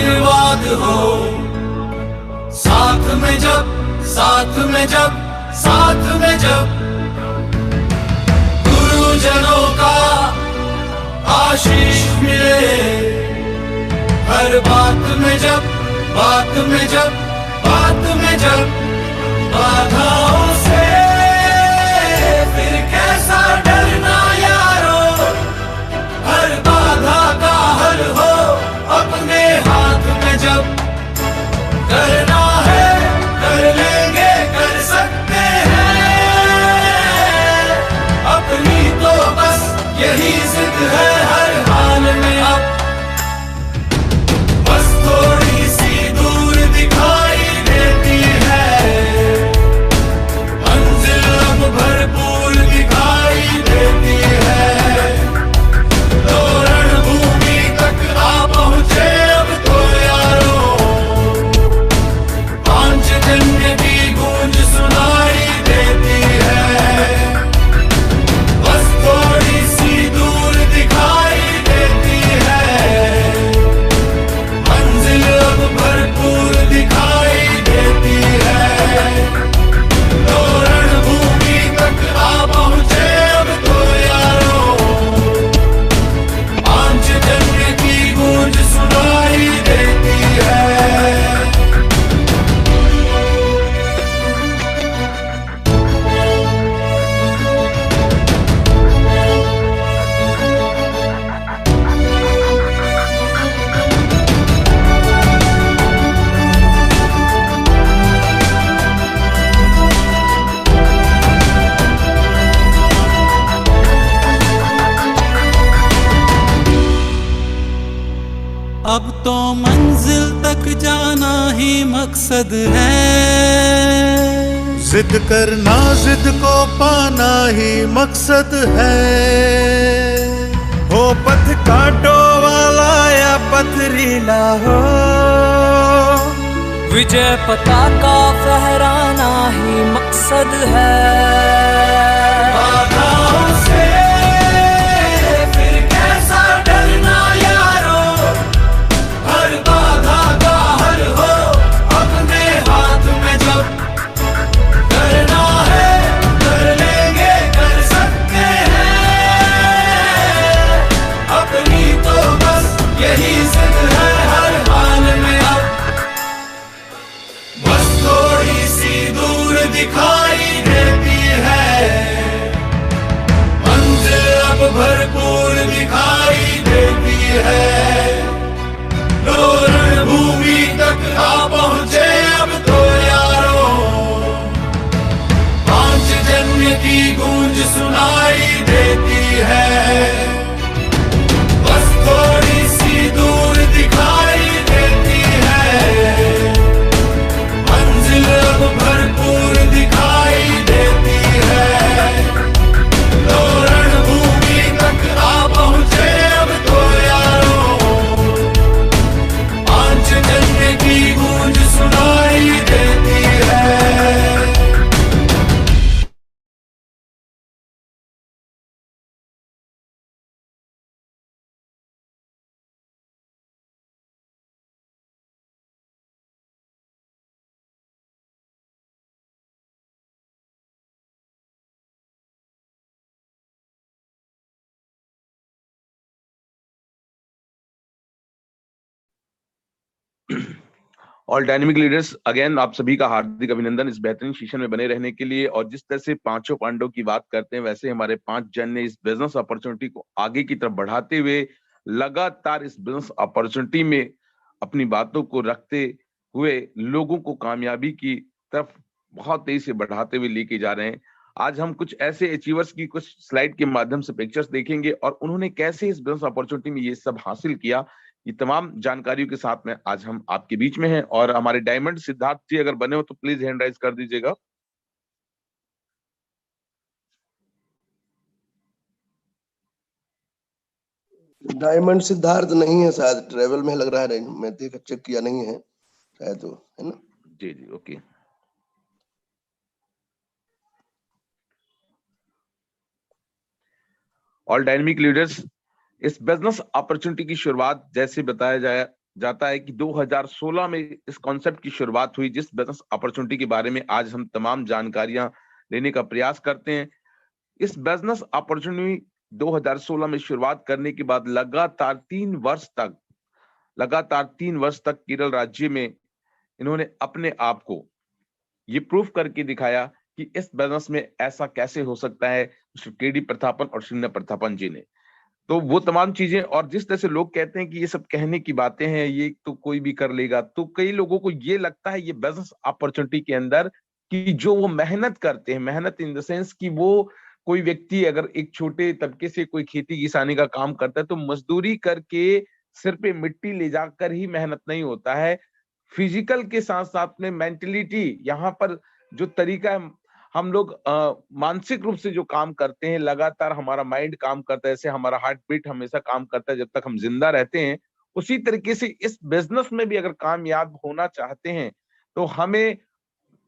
आशीर्वाद हो। साथ में जब, साथ में जब, साथ में जब गुरुजनों का आशीष मिले, हर बात में जब, बात में जब, बात में जब बाधाओं से फिर कैसा डरना यारो। हर बाधा का हल हो अपने हाथ में जब, करना है कर लेंगे, कर सकते हैं। अपनी तो बस यही जिद है हर हाल में अब। बस थोड़ी सी दूर दिखाई देती है मंजिल, अब भरपूर दिखाई देती है। तो रणभूमि तक आ पहुंचे अब तो यारो, पांचजन्य की गूंज सुनाई देती है। बस थोड़ी सी दूर दिखाई देती है मंजिल, अब भरपूर दिखाई देती है। तो रणभूमि तक आ पहुंचे अब तो यारो, पांचजन्य की गूंज सुनाई देती है। अब तो मंजिल तक जाना ही मकसद है। जिद करना, जिद को पाना ही मकसद है। हो पथ कांटो वाला या पथरीला हो, विजय पताका फहराना ही मकसद है। बाधाओं से फिर कैसा डरना यारो। हर बाधा का हल हो अपने हाथ में जब, करना है कर लेंगे, कर सकते हैं। अपनी तो बस यही जिद है हर हाल में अब। बस थोड़ी सी दूर दिखाई देती है मंजिल, अब भरपूर दिखाई देती है। लो रणभूमि तक आ पहुंचे अब तो यारो, पांचजन्य की गूंज सुनाई देती है। बस थोड़ी सी दूर दिखाई देती है मंजिल, अब भरपूर दिखाई देती है। तो रणभूमि तक आ पहुंचे अब तो यारो, पांचजन्य की गूंज सुनाई देती है। ऑल डायनेमिक लीडर्स, अगेन आप सभी का हार्दिक अभिनंदन इस बेहतरीन सेशन में बने रहने के लिए। और जिस तरह से पांचों पांडव की बात करते हैं, वैसे हमारे 5 जन ने इस बिजनेस अपॉर्चुनिटी को आगे की तरफ बढ़ाते हुए लगातार इस बिजनेस अपॉर्चुनिटी में अपनी बातों को रखते हुए लोगों को कामयाबी की तरफ बहुत तेजी से बढ़ाते हुए लेके जा रहे हैं। आज हम कुछ ऐसे अचीवर्स की कुछ स्लाइड के माध्यम से पिक्चर्स देखेंगे और उन्होंने कैसे इस बिजनेस अपॉर्चुनिटी में ये सब हासिल किया, ये तमाम जानकारियों के साथ में आज हम आपके बीच में हैं। और हमारे डायमंड सिद्धार्थ जी अगर बने हो तो प्लीज हैंड राइज कर दीजिएगा। डायमंड सिद्धार्थ नहीं है शायद, ट्रेवल में लग रहा है। मैं देख चेक किया नहीं है शायद, वो है ना। जी जी ओके। ऑल डायनेमिक लीडर्स, इस बिजनेस अपॉर्चुनिटी की शुरुआत जैसे बताया जाता है कि 2016 में इस कॉन्सेप्ट की शुरुआत हुई, जिस बिजनेस अपॉर्चुनिटी के बारे में आज हम तमाम जानकारियां लेने का प्रयास करते हैं। इस बिजनेस अपॉर्चुनिटी 2016 में शुरुआत करने के बाद लगातार 3 वर्ष तक केरल राज्य में इन्होंने अपने आप को ये प्रूफ करके दिखाया कि इस बिजनेस में ऐसा कैसे हो सकता है। केडी प्रथापन और श्रीना प्रथापन जी ने तो वो तमाम चीजें, और जिस तरह से लोग कहते हैं कि ये सब कहने की बातें हैं, ये तो कोई भी कर लेगा, तो कई लोगों को ये लगता है ये बिजनेस अपॉर्चुनिटी के अंदर कि जो वो मेहनत करते हैं, मेहनत इन द सेंस कि वो कोई व्यक्ति अगर एक छोटे तबके से कोई खेती किसानी का काम करता है तो मजदूरी करके सिर पे मिट्टी ले जाकर ही मेहनत नहीं होता है। फिजिकल के साथ साथ में मेंटलिटी, यहाँ पर जो तरीका है, हम लोग मानसिक रूप से जो काम करते हैं, लगातार हमारा माइंड काम करता है, जैसे हमारा हार्ट बीट हमेशा काम करता है जब तक हम जिंदा रहते हैं, उसी तरीके से इस बिजनेस में भी अगर कामयाब होना चाहते हैं तो हमें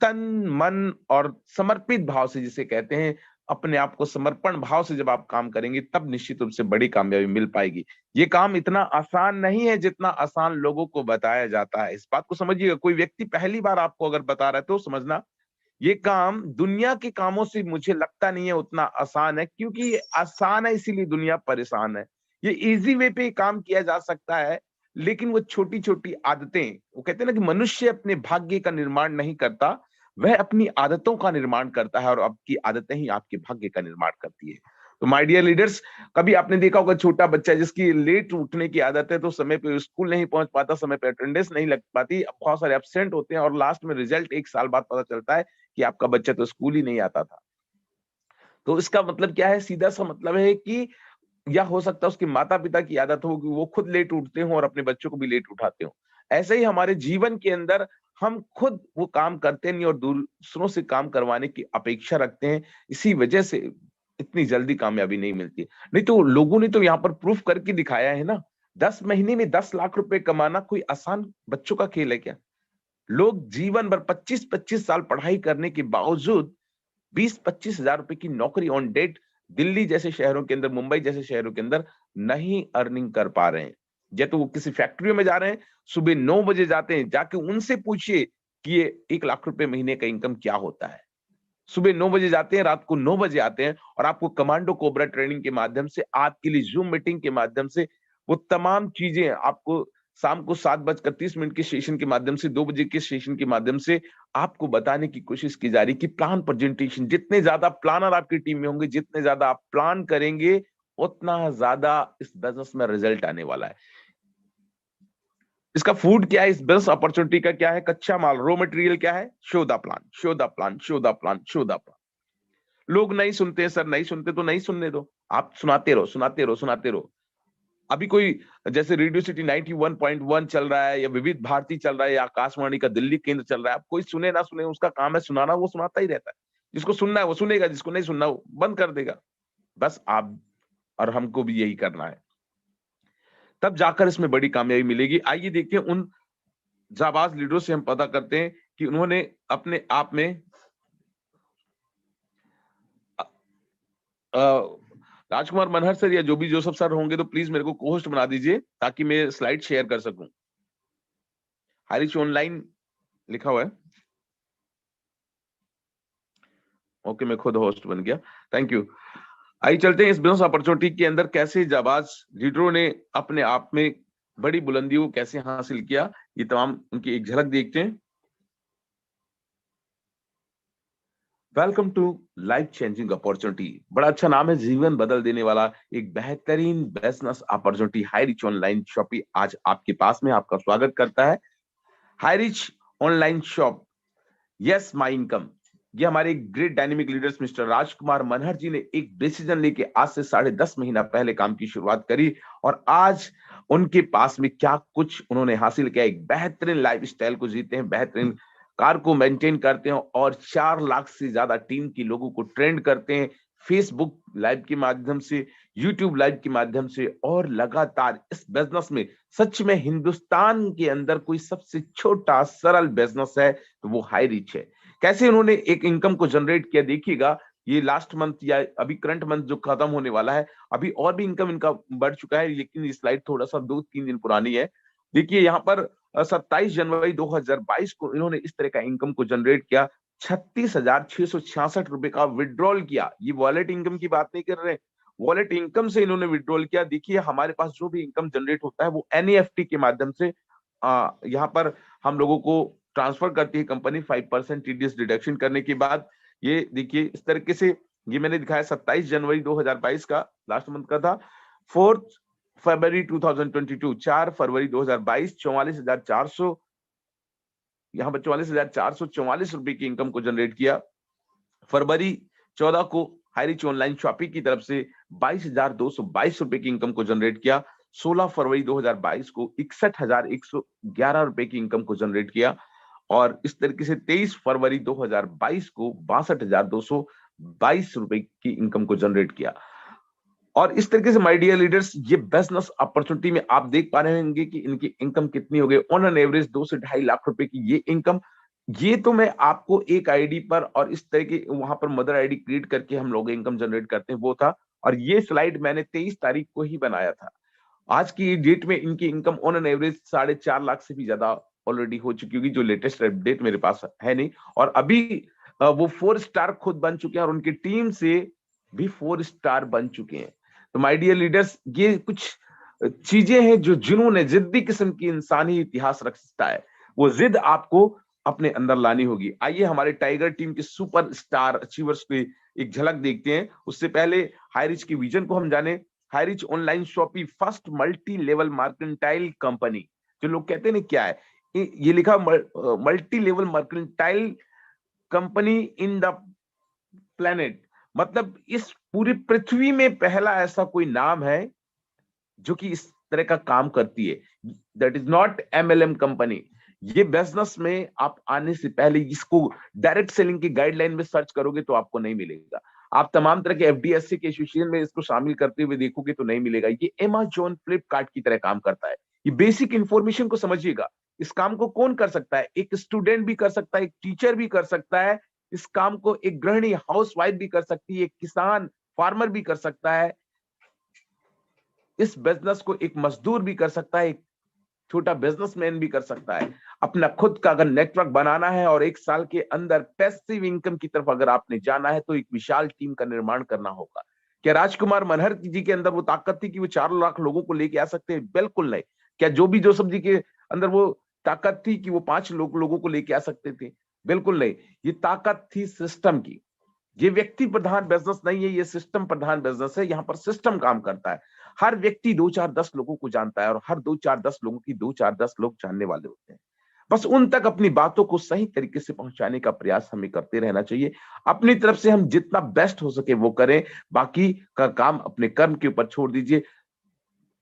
तन मन और समर्पित भाव से, जिसे कहते हैं, अपने आप को समर्पण भाव से जब आप काम करेंगे तब निश्चित रूप से बड़ी कामयाबी मिल पाएगी। ये काम इतना आसान नहीं है जितना आसान लोगों को बताया जाता है। इस बात को समझिएगा, कोई व्यक्ति पहली बार आपको अगर बता रहा है तो समझना ये काम दुनिया के कामों से मुझे लगता नहीं है उतना आसान है, क्योंकि ये आसान है इसीलिए दुनिया परेशान है। ये इजी वे पे काम किया जा सकता है, लेकिन वो छोटी छोटी आदतें, वो कहते हैं ना कि मनुष्य अपने भाग्य का निर्माण नहीं करता, वह अपनी आदतों का निर्माण करता है, और आपकी आदतें ही आपके भाग्य का निर्माण करती है। तो माय डियर लीडर्स, कभी आपने देखा होगा छोटा बच्चा जिसकी लेट उठने की आदत है तो समय पे स्कूल नहीं पहुंच पाता, समय पे अटेंडेंस नहीं लग पाती, बहुत सारे एब्सेंट होते हैं और लास्ट में रिजल्ट 1 साल बाद पता चलता है कि आपका बच्चा तो स्कूल ही नहीं आता था। तो इसका मतलब क्या है? सीधा सा मतलब है कि या हो सकता है उसके माता पिता की आदत हो कि वो खुद लेट उठते हो और अपने बच्चों को भी लेट उठाते हो। ऐसे ही हमारे जीवन के अंदर हम खुद वो काम करते नहीं और दूसरों से काम करवाने की अपेक्षा रखते हैं, इसी वजह से इतनी जल्दी कामयाबी नहीं मिलती। नहीं तो लोगों ने तो यहाँ पर प्रूफ करके दिखाया है ना, 10 महीने में 10 लाख रुपए कमाना कोई आसान बच्चों का खेल है क्या? लोग जीवन भर 25-25 साल पढ़ाई करने के बावजूद 20-25 हजार रुपए की नौकरी ऑन डेट दिल्ली जैसे शहरों के अंदर, मुंबई जैसे शहरों के अंदर नहीं अर्निंग कर पा रहे हैं। या तो वो किसी फैक्ट्रियों में जा रहे हैं, सुबह 9 बजे जाते हैं, जाके उनसे पूछिए कि ये 1 लाख रुपए महीने का इनकम क्या होता है। सुबह 9 बजे जाते हैं, रात को 9 बजे आते हैं, और आपको कमांडो कोबरा ट्रेनिंग के माध्यम से, आपके लिए जूम मीटिंग के माध्यम से वो तमाम चीजें आपको शाम को 7:30 के सेशन के माध्यम से, 2 बजे के सेशन के माध्यम से आपको बताने की कोशिश की जा रही कि प्लान प्रेजेंटेशन, जितने ज्यादा प्लानर आपकी टीम में होंगे, जितने ज्यादा आप प्लान करेंगे, उतना ज्यादा इस बिजनेस में रिजल्ट आने वाला है। इसका फूड क्या है? इस बिजनेस अपॉर्चुनिटी का क्या है? कच्चा माल, रॉ मटेरियल क्या है? Show the plan, show the plan, show the plan, show the plan. लोग नहीं सुनते सर, नहीं सुनते तो नहीं सुनने दो, आप सुनाते रहो, सुनाते रहो, सुनाते रहो। अभी कोई जैसे रेडियो सिटी 91.1 चल रहा है, या विविध भारती चल रहा है, या आकाशवाणी का दिल्ली केंद्र चल रहा है, आप कोई सुने ना सुने, उसका काम है सुनाना, वो सुनाता ही रहता है। जिसको सुनना है वो सुनेगा, जिसको नहीं सुनना वो बंद कर देगा। बस आप और हमको भी यही करना है, तब जाकर इसमें बड़ी कामयाबी मिलेगी। आइए देखिए उन जाबाज लीडरों से हम पता करते हैं कि उन्होंने अपने आप में राजकुमार मनहर सर या जो भी जोसेफ सर होंगे तो प्लीज मेरे को कोहोस्ट बना दीजिए ताकि मैं स्लाइड शेयर कर सकूं। हारिश ऑनलाइन लिखा हुआ है। ओके, मैं खुद होस्ट बन गया, थैंक यू। आइए चलते हैं इस बिजनेस अपॉर्चुनिटी के अंदर कैसे जाबाज लीडरों ने अपने आप में बड़ी बुलंदियों को कैसे हासिल किया, ये तमाम उनकी एक झलक देखते हैं। Welcome to life changing opportunity, बड़ा अच्छा नाम है, जीवन बदल देने वाला एक बेहतरीन business opportunity high rich online shop आज आपके पास में आपका स्वागत करता है। High rich online shop, yes my income, ये हमारे ग्रेट डायनेमिक लीडर्स मिस्टर राजकुमार मनहर जी ने एक डिसीजन लेके आज से 10.5 महीना पहले काम की शुरुआत करी, और आज उनके पास में क्या कुछ उन्होंने हासिल किया। एक बेहतरीन लाइफस्टाइल को जीते हैं, बेहतरीन कार को मेंटेन करते हैं, और 4 लाख से ज्यादा टीम के लोगों को ट्रेंड करते हैं फेसबुक लाइव के माध्यम से, यूट्यूब लाइव के माध्यम से, और लगातार इस बिजनेस में सच में हिंदुस्तान के अंदर कोई सबसे छोटा सरल बिजनेस है तो वो हाई रिच है। कैसे उन्होंने एक इनकम को जनरेट किया देखिएगा। ये लास्ट मंथ या अभी करंट मंथ जो खत्म होने वाला है, अभी और भी इनकम इनका बढ़ चुका है, लेकिन ये स्लाइड थोड़ा सा 2-3 दिन पुरानी है। देखिए यहाँ पर 27 जनवरी 2022 को इन्होंने इस तरह का इनकम को जनरेट किया, 36,666 रुपए का विड्रॉल किया। ये वॉलेट इनकम की बात नहीं कर रहे, वॉलेट इनकम से इन्होंने विड्रॉल किया। देखिए हमारे पास जो भी इनकम जनरेट होता है वो एनईएफटी के माध्यम से यहाँ पर हम लोगों को ट्रांसफर करती है कंपनी 5% टीडीएस डिडक्शन करने के बाद। ये देखिए इस तरीके से, ये मैंने दिखाया 27 जनवरी 2022 का, लास्ट मंथ का था। 4 फरवरी 2022, 4 फरवरी 2022, 44,400, यहाँ पर 44,444 रुपए की इनकम को जनरेट किया। फरवरी 14 को हाईरिच ऑनलाइन शॉपिंग की तरफ से 22,222 रुपए की इनकम को जनरेट किया। 16 फरवरी 2022 को 61,111 रुपए की इनकम को जनरेट किया। और इस तरीके से 23 फरवरी 2022 को 62,222 रुपए की इनकम को जनरेट किया। और इस तरीके से माय डियर लीडर्स, ये बिजनेस अपॉर्चुनिटी में आप देख पा रहे होंगे कि इनकी इनकम कितनी हो गई। ऑन एन एवरेज 2 से 2.5 लाख रुपए की ये इनकम। ये तो मैं आपको एक आईडी पर और इस तरह के वहां पर मदर आईडी क्रिएट करके हम लोग इनकम जनरेट करते हैं वो था। और ये स्लाइड मैंने 23 तारीख को ही बनाया था। आज की डेट में इनकी income on an average 4.5 lakh से भी ज्यादा ऑलरेडी हो चुकी होगी, जो लेटेस्ट अपडेट मेरे पास है नहीं। और अभी वो 4 स्टार खुद बन चुके हैं और उनकी टीम से भी 4 स्टार बन चुके हैं। तो माय डियर लीडर्स, ये कुछ चीजें हैं जो जिन्होंने जिद्दी किस्म की इंसानी इतिहास रख सकता है, वो जिद आपको अपने अंदर लानी होगी। आइए हमारे टाइगर टीम के सुपर स्टार अचीवर्स की एक झलक देखते हैं। उससे पहले हाईरिच की विजन को हम जाने। Highrich online shopping first multi level mercantile company. जो लोग कहते हैं ना क्या है, ये लिखा multi level mercantile company in the planet, मतलब इस पूरी पृथ्वी में पहला ऐसा कोई नाम है जो कि इस तरह का काम करती है। That is not MLM company. ये बिजनेस में आप आने से पहले इसको डायरेक्ट सेलिंग की गाइडलाइन में सर्च करोगे तो आपको नहीं मिलेगा। आप तमाम तरह के एफडीएससी के एसोसिएशन में इसको शामिल करते हुए देखोगे तो नहीं मिलेगा। ये अमेज़न, फ्लिपकार्ट की तरह काम करता है। ये बेसिक इंफॉर्मेशन को समझिएगा। इस काम को कौन कर सकता है? एक स्टूडेंट भी कर सकता है, एक टीचर भी कर सकता है। इस काम को एक गृहिणी, हाउसवाइफ भी कर सकती है, एक किसान, फार्मर भी कर सकता है। इस बिजनेस को एक मजदूर भी कर सकता है, एक छोटा बिजनेसमैन भी कर सकता है। अपना खुद का अगर नेटवर्क बनाना है और 1 साल के अंदर पैसिव इनकम की तरफ अगर आपने जाना है तो एक विशाल टीम का निर्माण करना होगा। क्या राजकुमार मनहर जी के अंदर वो ताकत थी कि वो 4 लाख लोगों को लेके आ सकते हैं? बिल्कुल नहीं। क्या जोसेफ जी के अंदर वो ताकत थी कि वो 5 लोगों को लेके आ सकते थे? बिल्कुल नहीं। ये ताकत थी सिस्टम की। ये व्यक्ति प्रधान बिजनेस नहीं है, ये सिस्टम प्रधान बिजनेस है। यहाँ पर सिस्टम काम करता है। हर व्यक्ति 2, 4, 10 लोगों को जानता है और हर 2, 4, 10 लोगों की 2, 4, 10 लोग जानने वाले होते हैं। बस उन तक अपनी बातों को सही तरीके से पहुंचाने का प्रयास हमें करते रहना चाहिए। अपनी तरफ से हम जितना बेस्ट हो सके वो करें, बाकी का काम अपने कर्म के ऊपर छोड़ दीजिए।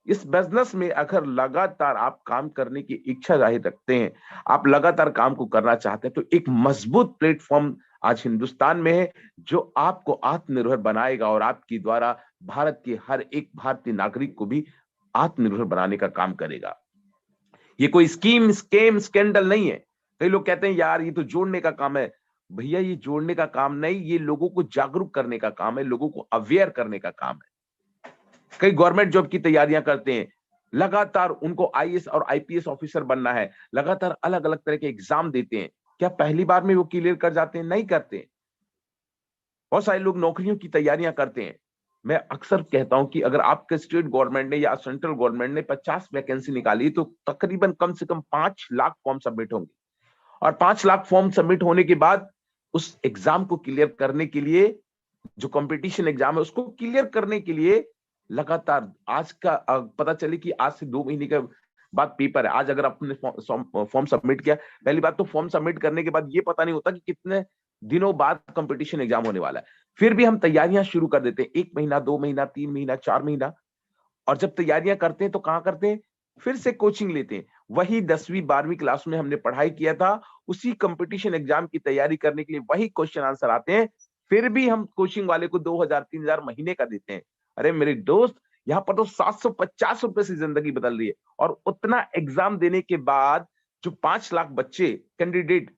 इस बिजनेस में अगर लगातार आप काम करने की इच्छा जाहिर रखते हैं, आप लगातार काम को करना चाहते हैं, तो एक मजबूत प्लेटफॉर्म आज हिंदुस्तान में है जो आपको आत्मनिर्भर बनाएगा और आपके द्वारा भारत के हर एक भारतीय नागरिक को भी आत्मनिर्भर बनाने का काम करेगा। ये कोई स्कीम, स्कैम, स्कैंडल नहीं है। कई लोग कहते हैं यार ये तो जोड़ने का काम है। भैया ये जोड़ने का काम नहीं, ये लोगों को जागरूक करने का काम है, लोगों को अवेयर करने का काम है। कई गवर्नमेंट जॉब की तैयारियां करते हैं, लगातार उनको आईएएस और आईपीएस ऑफिसर बनना है, लगातार अलग अलग तरह के एग्जाम देते हैं। क्या पहली बार में वो क्लियर कर जाते हैं? नहीं करते। बहुत सारे लोग नौकरियों की तैयारियां करते हैं। मैं अक्सर कहता हूं कि अगर आपके स्टेट गवर्नमेंट ने या सेंट्रल गवर्नमेंट ने 50 वैकेंसी निकाली तो तकरीबन कम से कम 5 लाख फॉर्म सबमिट होंगे। और 5 लाख फॉर्म सबमिट होने के बाद उस एग्जाम को क्लियर करने के लिए, जो कंपटीशन एग्जाम है उसको क्लियर करने के लिए लगातार, आज का पता चले कि आज से 2 महीने के बाद पेपर है। आज अगर आपने फॉर्म सबमिट किया, पहली बात तो फॉर्म सबमिट करने के बाद ये पता नहीं होता कि कितने दिनों बाद कंपटीशन एग्जाम होने वाला है। फिर भी हम तैयारियां शुरू कर देते हैं, 1 महीना, 2 महीना, 3 महीना, 4 महीना। और जब तैयारियां करते हैं तो कहां करते हैं? फिर से कोचिंग लेते हैं। वही 10वीं 12वीं क्लास में हमने पढ़ाई किया था, उसी कंपटीशन एग्जाम की तैयारी करने के लिए वही क्वेश्चन आंसर आते हैं। फिर भी हम कोचिंग वाले को 2000 3000 महीने का देते हैं। अरे मेरे दोस्त, यहाँ पर तो 750 रुपए से जिंदगी बदल रही है। और उतना एग्जाम देने के बाद जो 5 लाख बच्चे, कैंडिडेट,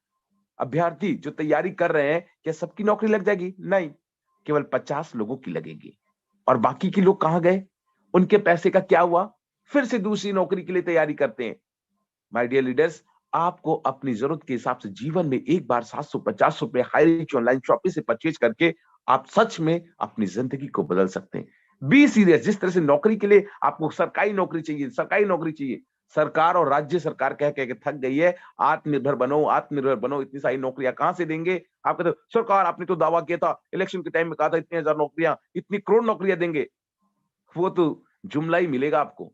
अभ्यर्थी जो तैयारी कर रहे हैं, क्या सबकी नौकरी लग जाएगी? नहीं, केवल 50 लोगों की लगेगी। और बाकी के लोग कहां गए? उनके पैसे का क्या हुआ? फिर से दूसरी नौकरी के लिए तैयारी करते हैं। माय डियर लीडर्स, आपको अपनी जरूरत के हिसाब से जीवन में एक बार 750 रुपए हाई रीच ऑनलाइन शॉपिंग से परचेज करके आप सच में अपनी जिंदगी को बदल सकते हैं। Be serious. जिस तरह से नौकरी के लिए आपको सरकारी नौकरी चाहिए, सरकारी नौकरी चाहिए, सरकार और राज्य सरकार कह कह के थक गई है, आत्मनिर्भर बनो, आत्मनिर्भर बनो, इतनी सारी नौकरियां कहां से देंगे? आप कहते हो सरकार आपने तो दावा किया था, इलेक्शन के टाइम में कहा था इतनी हजार नौकरियां, इतनी करोड़ नौकरियां देंगे। वो तो जुमला ही मिलेगा आपको,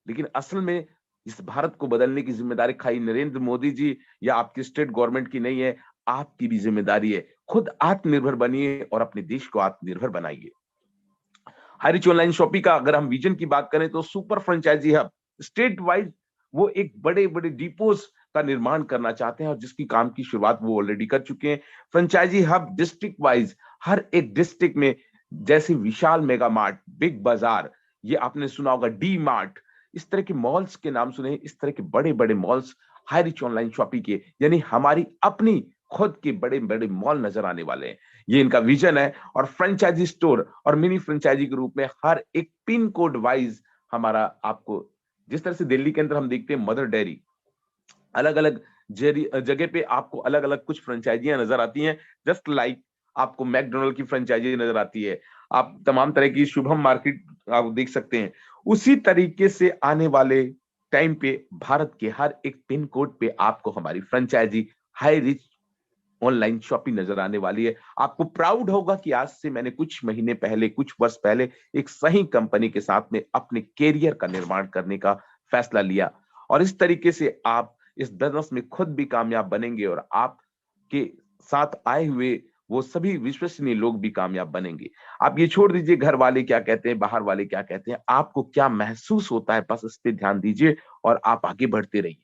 लेकिन असल में इस भारत को बदलने की जिम्मेदारी खाली नरेंद्र मोदी जी या आपकी स्टेट गवर्नमेंट की नहीं है, आपकी भी जिम्मेदारी है। खुद आत्मनिर्भर बनिए और अपने देश को आत्मनिर्भर बनाइए। हाई रिच ऑनलाइन शॉपिंग का अगर हम विजन की बात करें तो super franchisee hub state wise वो एक बड़े बड़े डिपोज का निर्माण करना चाहते हैं और जिसकी काम की शुरुआत वो ऑलरेडी कर चुके हैं। फ्रेंचाइजी हब डिस्ट्रिक्ट वाइज हर एक डिस्ट्रिक्ट में, जैसे विशाल मेगा मार्ट, बिग बाजार, ये आपने सुना होगा, डी मार्ट, इस तरह के मॉल्स के नाम सुने, इस तरह के बड़े बड़े malls high rich online shopping के, यानी हमारी अपनी खुद के बड़े बड़े मॉल नजर आने वाले हैं। ये इनका विजन है। और फ्रेंचाइजी स्टोर और मिनी फ्रेंचाइजी के रूप में हर एक पिन कोड वाइज हमारा, आपको जिस तरह से दिल्ली के अंदर हम देखते हैं मदर डेयरी, अलग अलग जगह पे आपको अलग अलग कुछ फ्रेंचाइजियां नजर आती हैं। जस्ट लाइक आपको मैकडोनल्ड की फ्रेंचाइजी नजर आती है, आप तमाम तरह की शुभम मार्केट आप देख सकते हैं। उसी तरीके से आने वाले टाइम पे भारत के हर एक पिन कोड पे आपको हमारी franchisee high rich online shopping नजर आने वाली है। आपको प्राउड होगा कि आज से मैंने कुछ महीने पहले, कुछ वर्ष पहले एक सही कंपनी के साथ में अपने कैरियर का निर्माण करने का फैसला लिया, और इस तरीके से आप इस बिजनेस में खुद भी कामयाब बनेंगे और आपके साथ आए हुए वो सभी विश्वसनीय लोग भी कामयाब बनेंगे। आप ये छोड़ दीजिए घर वाले क्या कहते हैं, बाहर वाले क्या कहते हैं, आपको क्या महसूस होता है, बस इस पे ध्यान दीजिए और आप आगे बढ़ते रहिए।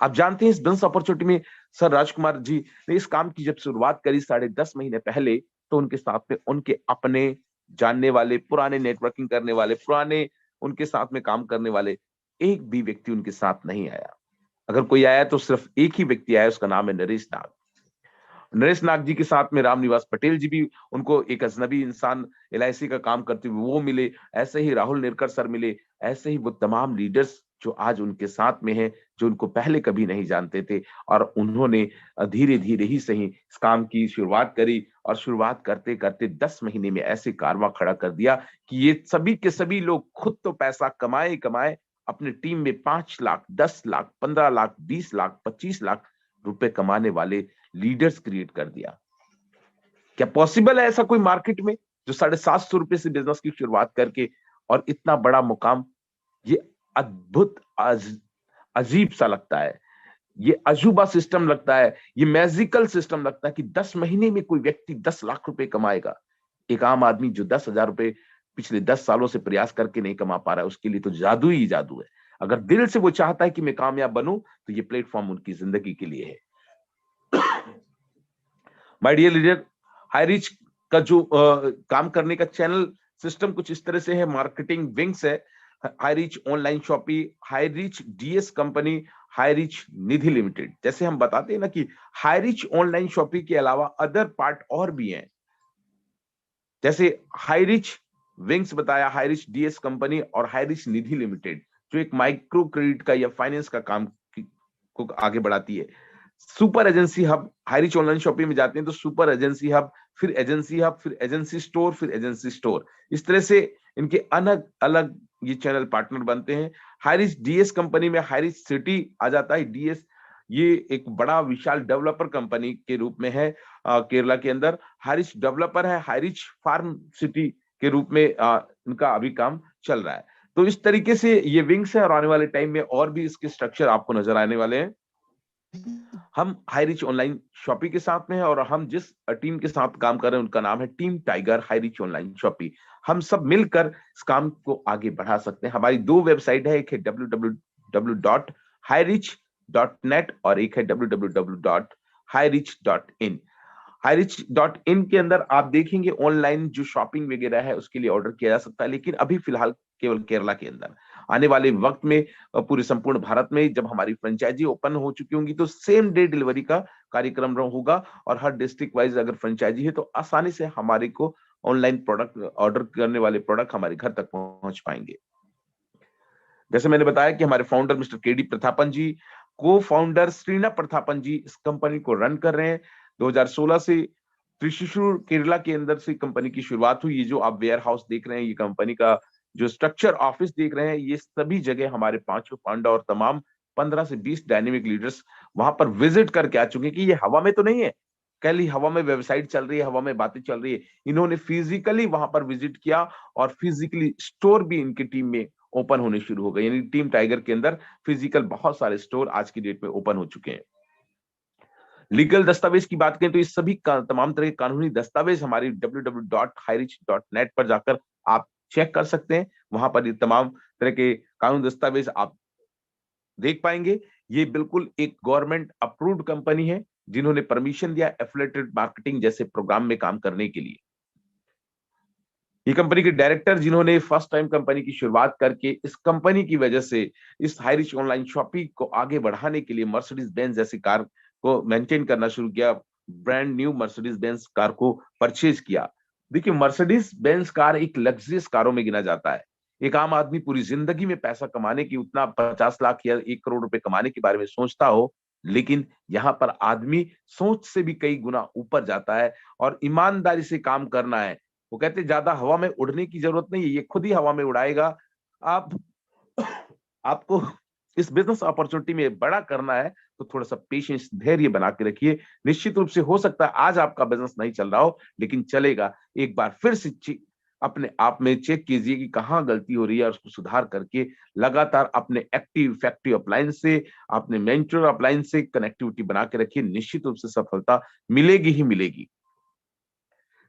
आप जानते हैं इस बिजनेस अपॉर्चुनिटी में सर राजकुमार जी ने इस काम की जब शुरुआत करी 10.5 महीने पहले, तो उनके साथ में उनके अपने जानने वाले, पुराने नेटवर्किंग करने वाले, पुराने उनके साथ में काम करने वाले एक भी व्यक्ति उनके साथ नहीं आया। अगर कोई आया तो सिर्फ एक ही व्यक्ति आया, उसका नाम है नरेश नाग। नरेश नाग जी के साथ में रामनिवास पटेल जी भी, उनको एक अजनबी इंसान LIC का काम करते हुए वो मिले, ऐसे ही राहुल निरकर सर मिले, ऐसे ही वो तमाम लीडर्स जो आज उनके साथ में हैं, जो उनको पहले कभी नहीं जानते थे, और उन्होंने धीरे धीरे ही सही इस काम की शुरुआत करी, और शुरुआत करते करते 10 महीने में ऐसे कारवां खड़ा कर दिया कि ये सभी के सभी लोग खुद तो पैसा कमाए कमाए, अपने टीम में 5 लाख, 10 लाख, 15 लाख, 20 लाख, 25 लाख रुपए कमाने वाले लीडर्स क्रिएट कर दिया। क्या पॉसिबल है ऐसा कोई मार्केट में जो 750 रुपए से बिजनेस की शुरुआत करके और इतना बड़ा मुकाम? ये अद्भुत, अजीब सा लगता है, ये अजूबा सिस्टम लगता है, ये मैजिकल सिस्टम लगता है कि 10 महीने में कोई व्यक्ति 10 लाख रुपए कमाएगा। एक आम आदमी जो 10,000 रुपए पिछले 10 सालों से प्रयास करके नहीं कमा पा रहा है, उसके लिए तो जादू ही जादू है। अगर दिल से वो चाहता है कि मैं कामयाब बनूं, तो ये प्लेटफॉर्म उनकी जिंदगी के लिए है। My dear leader, high rich का जो काम करने का चैनल सिस्टम कुछ इस तरह से है, मार्केटिंग विंग्स है, High rich online shopping, High Rich DS company, High Rich Nidhi limited. जैसे हम बताते हैं ना कि हाई रिच ऑनलाइन शॉपिंग के अलावा अदर पार्ट और भी हैं, जैसे हाई रिच विंग्स बताया, हाई रिच DS कंपनी और हाई रिच निधि लिमिटेड, जो एक माइक्रो क्रेडिट का या फाइनेंस का काम को आगे बढ़ाती है। Super agency hub, high rich online shopping में जाते हैं तो सुपर एजेंसी हब, फिर एजेंसी हब, फिर एजेंसी स्टोर, फिर एजेंसी स्टोर, इस तरह से इनके अलग अलग ये चैनल पार्टनर बनते हैं। हाई रिच DS कंपनी में हाई रिच सिटी आ जाता है। DS ये एक बड़ा विशाल डेवलपर कंपनी के रूप में है केरला के अंदर। हाई रिच डेवलपर है, हाई रिच फार्म सिटी के रूप में इनका अभी काम चल रहा है। तो इस तरीके से ये विंग्स है और आने वाले टाइम में और भी इसके स्ट्रक्चर आपको नजर आने वाले हैं। हम हाई रिच ऑनलाइन शॉपिंग के साथ में है और हम जिस टीम के साथ काम कर रहे हैं उनका नाम है team tiger high rich online shopping. हम सब मिलकर इस काम को आगे बढ़ा सकते हैं। हमारी 2 वेबसाइट है, एक है www.hirich.net और एक है www.hirich.in। hirich.in के अंदर आप देखेंगे ऑनलाइन जो शॉपिंग वगैरह है उसके लिए ऑर्डर किया जा सकता है, लेकिन अभी फिलहाल केवल केरला के अंदर। आने वाले वक्त में पूरे संपूर्ण भारत में जब हमारी फ्रेंचाइजी ओपन हो चुकी होंगी तो सेम डे डिलीवरी का कार्यक्रम होगा और हर डिस्ट्रिक्ट वाइज अगर फ्रेंचाइजी है तो आसानी से हमारे को ऑनलाइन प्रोडक्ट ऑर्डर करने वाले प्रोडक्ट हमारे घर तक पहुंच पाएंगे। जैसे मैंने बताया कि हमारे फाउंडर मिस्टर केडी प्रतापन जी, को फाउंडर श्रीना प्रतापन जी इस कंपनी को रन कर रहे हैं। 2016 से त्रिशूर केरला के अंदर से कंपनी की शुरुआत हुई। ये जो आप वेयर हाउस देख रहे हैं, ये कंपनी का जो स्ट्रक्चर ऑफिस देख रहे हैं, ये सभी जगह हमारे पांचों पांडा और तमाम 15 से 20 डायनेमिक लीडर्स वहां पर विजिट करके आ चुके हैं कि ये हवा में तो नहीं है, कल ही हवा में वेबसाइट चल रही है, हवा में बातें चल रही है। इन्होंने फिजिकली वहां पर विजिट किया और फिजिकली स्टोर भी इनकी टीम में ओपन होने शुरू हो गए। यानी टीम टाइगर के अंदर फिजिकल बहुत सारे स्टोर आज की डेट में ओपन हो चुके हैं। लीगल दस्तावेज की बात करें तो इस सभी तमाम तरह के कानूनी दस्तावेज हमारी www.highreach.net पर जाकर आप चेक कर सकते हैं। वहां पर ये तमाम तरह के कानूनी दस्तावेज आप देख पाएंगे। ये बिल्कुल एक गवर्नमेंट अप्रूव्ड कंपनी है, जिन्होंने परमिशन दिया एफिलिएटेड मार्केटिंग जैसे प्रोग्राम में काम करने के लिए। ये कंपनी के डायरेक्टर, जिन्होंने फर्स्ट टाइम कंपनी की शुरुआत करके इस कंपनी की वजह से इस हाईरिच ऑनलाइन शॉपिंग को आगे बढ़ाने के लिए मर्सिडीज बेंज जैसी कार को मेंटेन करना शुरू किया, brand new Mercedes Benz car को परचेज किया। देखिए, मर्सिडीज बेंज कार एक लग्जरियस कारों में गिना जाता है। एक आम आदमी पूरी जिंदगी में पैसा कमाने की, उतना 50 लाख या 1 करोड़ रुपए कमाने के बारे में सोचता हो, लेकिन यहाँ पर आदमी सोच से भी कई गुना ऊपर जाता है और ईमानदारी से काम करना है। वो कहते हैं ज्यादा हवा में उड़ने की जरूरत नहीं है, ये खुद ही हवा में उड़ाएगा। आप आपको इस बिजनेस अपॉर्चुनिटी में बड़ा करना है तो थोड़ा सा पेशेंस, धैर्य बना के रखिए। निश्चित रूप से हो सकता है आज आपका बिजनेस नहीं चल रहा हो, लेकिन चलेगा। एक बार फिर से अपने आप में चेक कीजिए कि कहाँ गलती हो रही है और उसको सुधार करके लगातार अपने एक्टिव इफेक्टिव अप्लायंस से, अपने मेंटर अप्लायंस से कनेक्टिविटी बना के रखिए। निश्चित रूप से सफलता मिलेगी ही मिलेगी।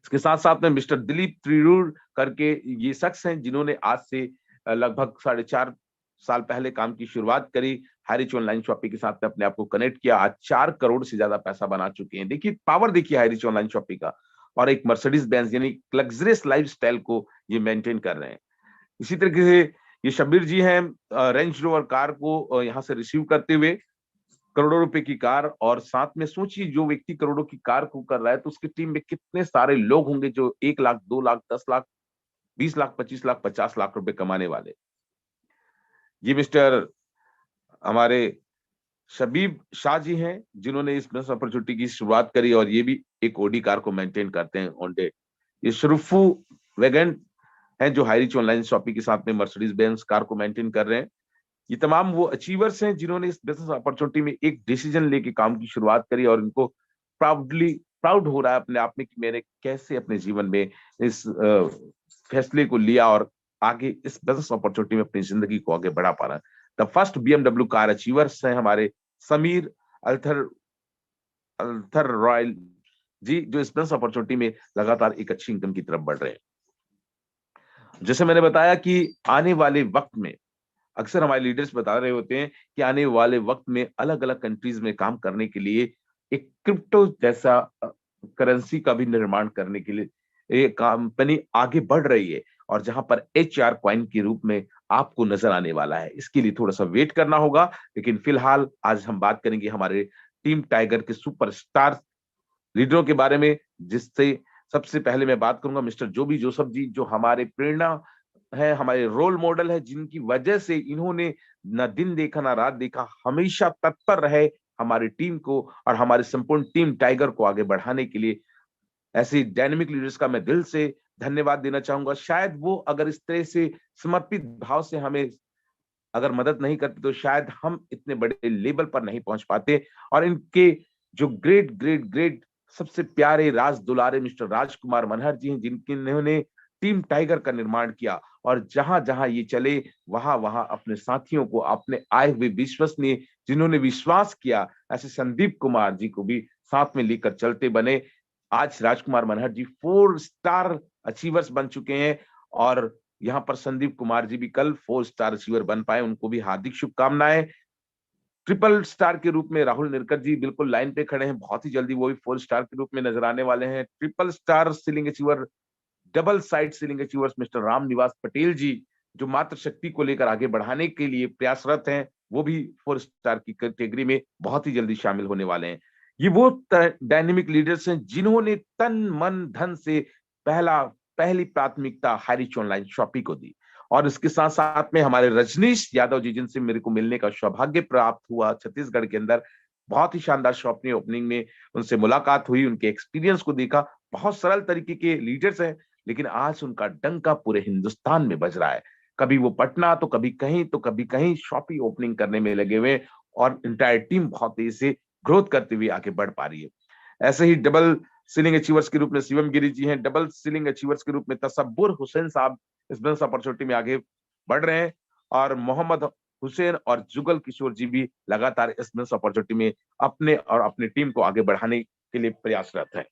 इसके साथ साथ में मिस्टर दिलीप त्रिरूर करके ये शख्स हैं, जिन्होंने आज से लगभग 4.5 साल पहले काम की शुरुआत करी। हाईरिच ऑनलाइन शॉपिंग के साथ में अपने आप को कनेक्ट किया, आज 4 करोड़ से ज्यादा पैसा बना चुके हैं। देखिए पावर, देखिए हाईरिच ऑनलाइन शॉपिंग का, और एक मर्सिडीज बेंज यानी लग्जरियस लाइफस्टाइल को ये मेंटेन कर रहे हैं। इसी तरीके से ये शब्बीर जी हैं, रेंज रोवर कार को यहाँ से रिसीव करते हुए, करोड़ों रुपए की कार। और साथ में सोचिए, जो व्यक्ति करोड़ों की कार को कर रहा है तो उसकी टीम में कितने सारे लोग होंगे जो 1 लाख, 2 लाख, 10 लाख, 20 लाख, 25 लाख, 50 लाख रुपए कमाने वाले। ये मिस्टर हमारे शबीब शाह जी हैं, जिन्होंने इस बिजनेस अपॉर्चुनिटी की शुरुआत करी और ये भी एक ओडी कार को मेंटेन करते हैं ऑन डे। ये शरुफू वैगन हैं, जो हाईरिच ऑनलाइन शॉपिंग के साथ में मर्सिडीज बेंज कार को मेंटेन कर रहे हैं। ये तमाम वो अचीवर्स हैं जिन्होंने इस बिजनेस अपॉर्चुनिटी में एक डिसीजन लेके काम की शुरुआत करी और इनको प्राउड हो रहा है अपने आप में कि मैंने कैसे अपने जीवन में इस फैसले को लिया और आगे इस बिजनेस अपॉर्चुनिटी में अपनी जिंदगी को आगे बढ़ा पा रहा है। The first BMW car achievers हैं हमारे समीर अल्थर रॉयल जी, जो इस बिजनेस अपॉर्चुनिटी में लगातार एक अच्छी इनकम की तरफ बढ़ रहे हैं। जैसे मैंने बताया कि आने वाले वक्त में, अक्सर हमारे लीडर्स बता रहे होते हैं कि आने वाले वक्त में अलग अलग कंट्रीज में काम करने के लिए एक क्रिप्टो जैसा करेंसी का भी निर्माण करने के लिए ये कंपनी आगे बढ़ रही है, और जहां पर HR कॉइन के रूप में आपको नजर आने वाला है। इसके लिए थोड़ा सा वेट करना होगा, लेकिन फिलहाल आज हम बात करेंगे हमारे टीम टाइगर के सुपरस्टार लीडरों के बारे में, जिससे सबसे पहले मैं बात करूंगा मिस्टर जोबी जोसेफ जी, जो हमारे प्रेरणा है, हमारे रोल मॉडल है, जिनकी वजह से इन्होंने न दिन देखा ना रात देखा, हमेशा तत्पर रहे हमारी टीम को और हमारे संपूर्ण टीम टाइगर को आगे बढ़ाने के लिए। ऐसे डायनेमिक लीडर्स का मैं दिल से धन्यवाद देना चाहूंगा। शायद वो अगर इस तरह से समर्पित भाव से हमें अगर मदद नहीं करते तो शायद हम इतने बड़े लेवल पर नहीं पहुंच पाते। और इनके जो ग्रेट सबसे प्यारे राज दुलारे मिस्टर राजकुमार मनहर जी हैं, जिन्होंने टीम टाइगर का निर्माण किया और जहां जहां ये चले वहां वहां अपने साथियों को, अपने आए हुए विश्वसनीय जिन्होंने विश्वास किया, ऐसे संदीप कुमार जी को भी साथ में लेकर चलते बने। आज राजकुमार मनहर जी 4 स्टार अचीवर्स बन चुके हैं और यहाँ पर संदीप कुमार जी भी कल 4 स्टार अचीवर बन पाए, उनको भी हार्दिक शुभकामनाएं। ट्रिपल स्टार के रूप में राहुल निरकर जी बिल्कुल लाइन पे खड़े हैं, बहुत ही जल्दी वो भी 4 स्टार के रूप में नजर आने वाले हैं। Triple star ceiling achiever, double side ceiling achievers mister Ram Niwas Patel जी, जो मातृ शक्ति को लेकर आगे बढ़ाने के लिए प्रयासरत हैं, वो भी 4 स्टार की कैटेगरी में बहुत ही जल्दी शामिल होने वाले हैं। ये वो डायनेमिक लीडर्स हैं जिन्होंने तन मन धन से पहला पहली प्राथमिकता हाई रीच ऑनलाइन शॉपिंग को दी। और इसके साथ साथ में हमारे रजनीश यादव जी, जिनसे मेरे को मिलने का सौभाग्य प्राप्त हुआ छत्तीसगढ़ के अंदर, बहुत ही शानदार शॉपिंग ओपनिंग में उनसे मुलाकात हुई, उनके एक्सपीरियंस को देखा। बहुत सरल तरीके के लीडर्स हैं, लेकिन आज उनका डंका पूरे हिंदुस्तान में बज रहा है। कभी वो पटना तो कभी कहीं, तो कभी कहीं शॉपिंग ओपनिंग करने में लगे हुए, और इंटायर टीम बहुत तेजी से ग्रोथ करते हुए आगे बढ़ पा रही है। ऐसे ही डबल सीलिंग अचीवर्स के रूप में शिवम गिरी जी हैं, डबल सीलिंग अचीवर्स के रूप में तसब्बुर हुसैन साहब इस बिजनेस अपॉर्चुनिटी में आगे बढ़ रहे हैं, और मोहम्मद हुसैन और जुगल किशोर जी भी लगातार इस बिजनेस अपॉर्चुनिटी में अपने और अपनी टीम को आगे बढ़ाने के लिए प्रयासरत है।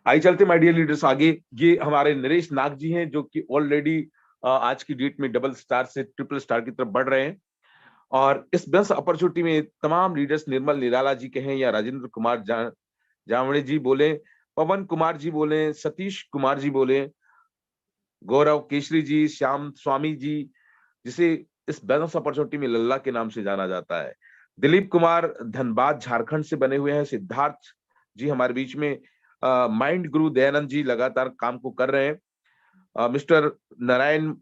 आइए चलते माय डियर लीडर्स आगे। ये हमारे नरेश नाग जी हैं, जो कि ऑलरेडी आज की डेट में डबल स्टार से ट्रिपल स्टार की तरफ बढ़ रहे हैं। और इस बिजनेस अपॉर्चुनिटी में तमाम लीडर्स, निर्मल निराला जी कहें या राजेंद्र कुमार जावड़े जी बोले, पवन कुमार जी बोले, सतीश कुमार जी बोले, गौरव केशरी जी, श्याम स्वामी जी, जिसे इस बिजनेस अपॉर्चुनिटी में लल्ला के नाम से जाना जाता है, दिलीप कुमार धनबाद झारखंड से बने हुए हैं, सिद्धार्थ जी हमारे बीच में, माइंड गुरु दयानंद जी लगातार काम को कर रहे हैं, मिस्टर नारायण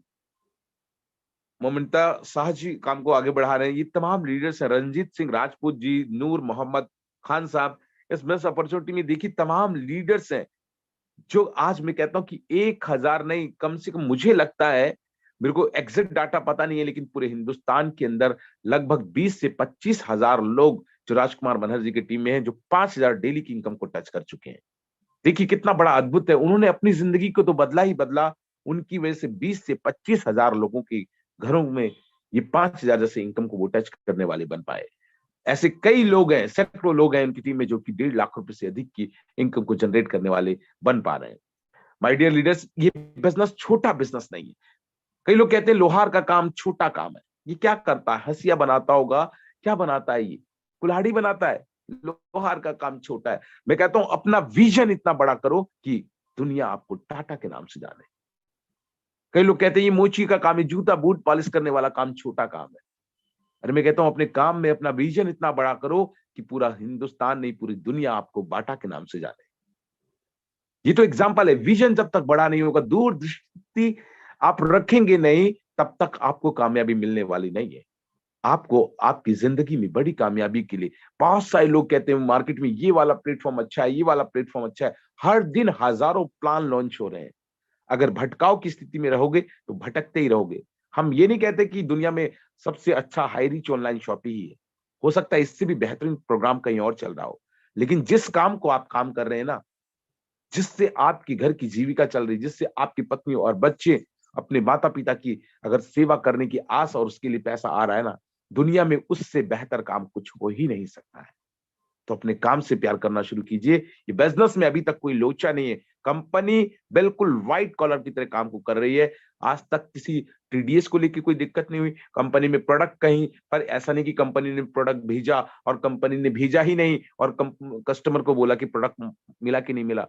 मोमिनता शाह जी काम को आगे बढ़ा रहे हैं। ये तमाम लीडर्स हैं, रंजीत सिंह राजपूत जी, नूर मोहम्मद खान साहब। इस बिजनेस अपॉर्चुनिटी में देखिए तमाम लीडर्स हैं, जो आज मैं कहता हूं कि 1000 नहीं, कम से कम मुझे लगता है, मेरे को एग्जैक्ट डाटा पता नहीं है, लेकिन पूरे हिंदुस्तान के अंदर लगभग 20 से 25 हजार लोग जो राजकुमार बनर्जी की टीम में हैं, जो 5000 डेली की इनकम को टच कर चुके हैं। देखिए कितना बड़ा अद्भुत है, उन्होंने अपनी जिंदगी को तो बदला ही बदला, उनकी वजह से 20 से 25 हजार लोगों के घरों में ये 5000 जैसे इनकम को वो टच करने वाले बन पाए। ऐसे कई लोग हैं, सैकड़ों लोग हैं उनकी टीम में, जो कि 1.5 लाख रुपए से अधिक की इनकम को जनरेट करने वाले बन पा रहे हैं। माय डियर लीडर्स, ये बिजनेस छोटा बिजनेस नहीं है। कई लोग कहते हैं लोहार का काम छोटा काम है, ये क्या करता है, हंसिया बनाता होगा, क्या बनाता है, ये कुल्हाड़ी बनाता है, लोहार का काम छोटा है। मैं कहता हूं अपना विजन इतना बड़ा करो कि दुनिया आपको टाटा के नाम से जाने। कई लोग कहते हैं ये मोची का काम है, जूता बूट पॉलिश करने वाला काम छोटा काम है। अरे मैं कहता हूं अपने काम में अपना विजन इतना बड़ा करो कि पूरा हिंदुस्तान नहीं, पूरी दुनिया आपको बाटा के नाम से जाने। ये तो एग्जाम्पल है। विजन जब तक बड़ा नहीं होगा, दूरदृष्टि आप रखेंगे नहीं, तब तक आपको कामयाबी मिलने वाली नहीं है। आपको आपकी जिंदगी में बड़ी कामयाबी के लिए बहुत सारे लोग कहते हैं मार्केट में ये वाला प्लेटफॉर्म अच्छा है, ये वाला प्लेटफॉर्म अच्छा है। हर दिन हजारों प्लान लॉन्च हो रहे हैं। अगर भटकाव की स्थिति में रहोगे तो भटकते ही रहोगे। हम ये नहीं कहते कि दुनिया में सबसे अच्छा हाई रीच ऑनलाइन शॉपिंग ही है, हो सकता है इससे भी बेहतरीन प्रोग्राम कहीं और चल रहा हो, लेकिन जिस काम को आप काम कर रहे हैं ना, जिससे आपकी घर की जीविका चल रही, जिससे आपकी पत्नी और बच्चे अपने माता पिता की अगर सेवा करने की आस और उसके लिए पैसा आ रहा है ना, दुनिया में उससे बेहतर काम कुछ हो ही नहीं सकता है। तो अपने काम से प्यार करना शुरू कीजिए। ये बिजनेस में अभी तक कोई लोचा नहीं है। कंपनी बिल्कुल व्हाइट कॉलर की तरह काम को कर रही है। आज तक किसी टीडीएस को लेकर कोई दिक्कत नहीं हुई। कंपनी में प्रोडक्ट कहीं पर ऐसा नहीं कि कंपनी ने प्रोडक्ट भेजा और कंपनी ने भेजा ही नहीं और कस्टमर को बोला कि प्रोडक्ट मिला कि नहीं मिला।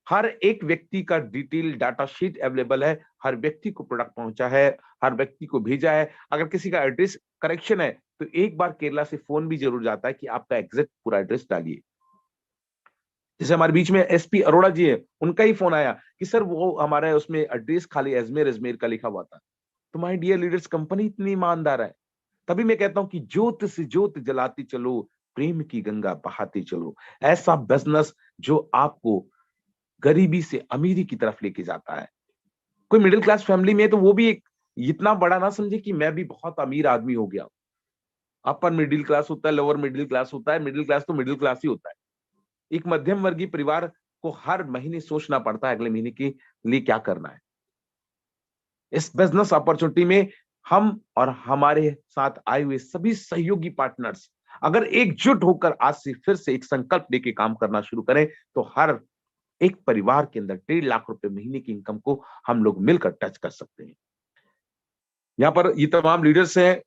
हर एक व्यक्ति का डिटेल डाटा शीट अवेलेबल है, हर व्यक्ति को प्रोडक्ट पहुंचा है, हर व्यक्ति को भेजा है। अगर किसी का एड्रेस करेक्शन है तो एक बार केरला से फोन भी जरूर जाता है कि आपका एग्जैक्ट पूरा एड्रेस डालिए। जैसे हमारे बीच में एसपी अरोड़ा जी है, उनका ही फोन आया कि सर वो हमारे उसमें एड्रेस खाली अजमेर का लिखा हुआ था। तो माय डियर लीडर्स, कंपनी इतनी ईमानदार है। तभी मैं कहता हूं कि ज्योत से ज्योत जलाती चलो, प्रेम की गंगा बहाती चलो। ऐसा बिजनेस जो आपको गरीबी से अमीरी की तरफ लेके जाता है। कोई मिडिल क्लास फैमिली में तो वो भी एक इतना बड़ा ना समझे कि मैं भी बहुत अमीर आदमी हो गया। अपर मिडिल क्लास होता है, लोअर मिडिल क्लास होता है, मिडिल क्लास तो मिडिल क्लास ही होता है। एक मध्यम वर्गीय परिवार को हर महीने सोचना पड़ता है अगले महीने के लिए क्या करना है। इस बिजनेस अपॉर्चुनिटी में हम और हमारे साथ आए हुए सभी सहयोगी पार्टनर्स अगर एकजुट होकर आज से फिर से एक संकल्प लेके काम करना शुरू करें तो हर एक परिवार के अंदर 1.5 लाख रुपए महीने की इनकम को हम लोग मिलकर टच कर सकते हैं। यहाँ पर ये तमाम लीडर्स हैं।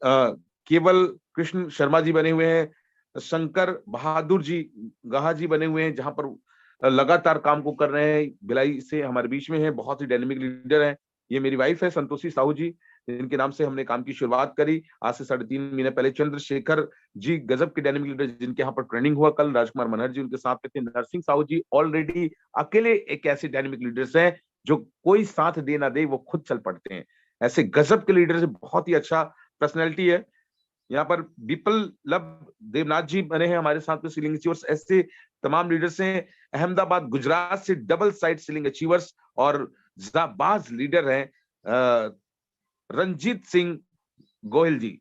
केवल कृष्ण शर्मा जी बने हुए हैं, शंकर बहादुर जी गाहा जी बने हुए हैं, जहां पर लगातार काम को कर रहे हैं। भिलाई से हमारे बीच में है, बहुत ही डायनेमिक लीडर हैं। ये मेरी वाइफ है संतोषी साहू जी, जिनके नाम से हमने काम की शुरुआत करी आज से 3.5 महीने पहले। चंद्रशेखर जी गजब के डायनेमिक लीडर, जिनके यहाँ पर ट्रेनिंग हुआ कल। राजकुमार मनहर जी उनके साथ में थे। नरसिंह साहू जी ऑलरेडी अकेले एक ऐसे डायनेमिक लीडर्स हैं जो कोई साथ दे ना दे वो खुद चल पड़ते हैं। ऐसे गजब के लीडर्स, बहुत ही अच्छा पर्सनैलिटी है। यहाँ पर विप्लव देवनाथ जी बने हैं हमारे साथ में सीलिंग अचीवर्स। ऐसे तमाम लीडर्स हैं। अहमदाबाद गुजरात से डबल साइड सीलिंग अचीवर्स और जाबाज लीडर हैं रंजीत सिंह गोयल जी।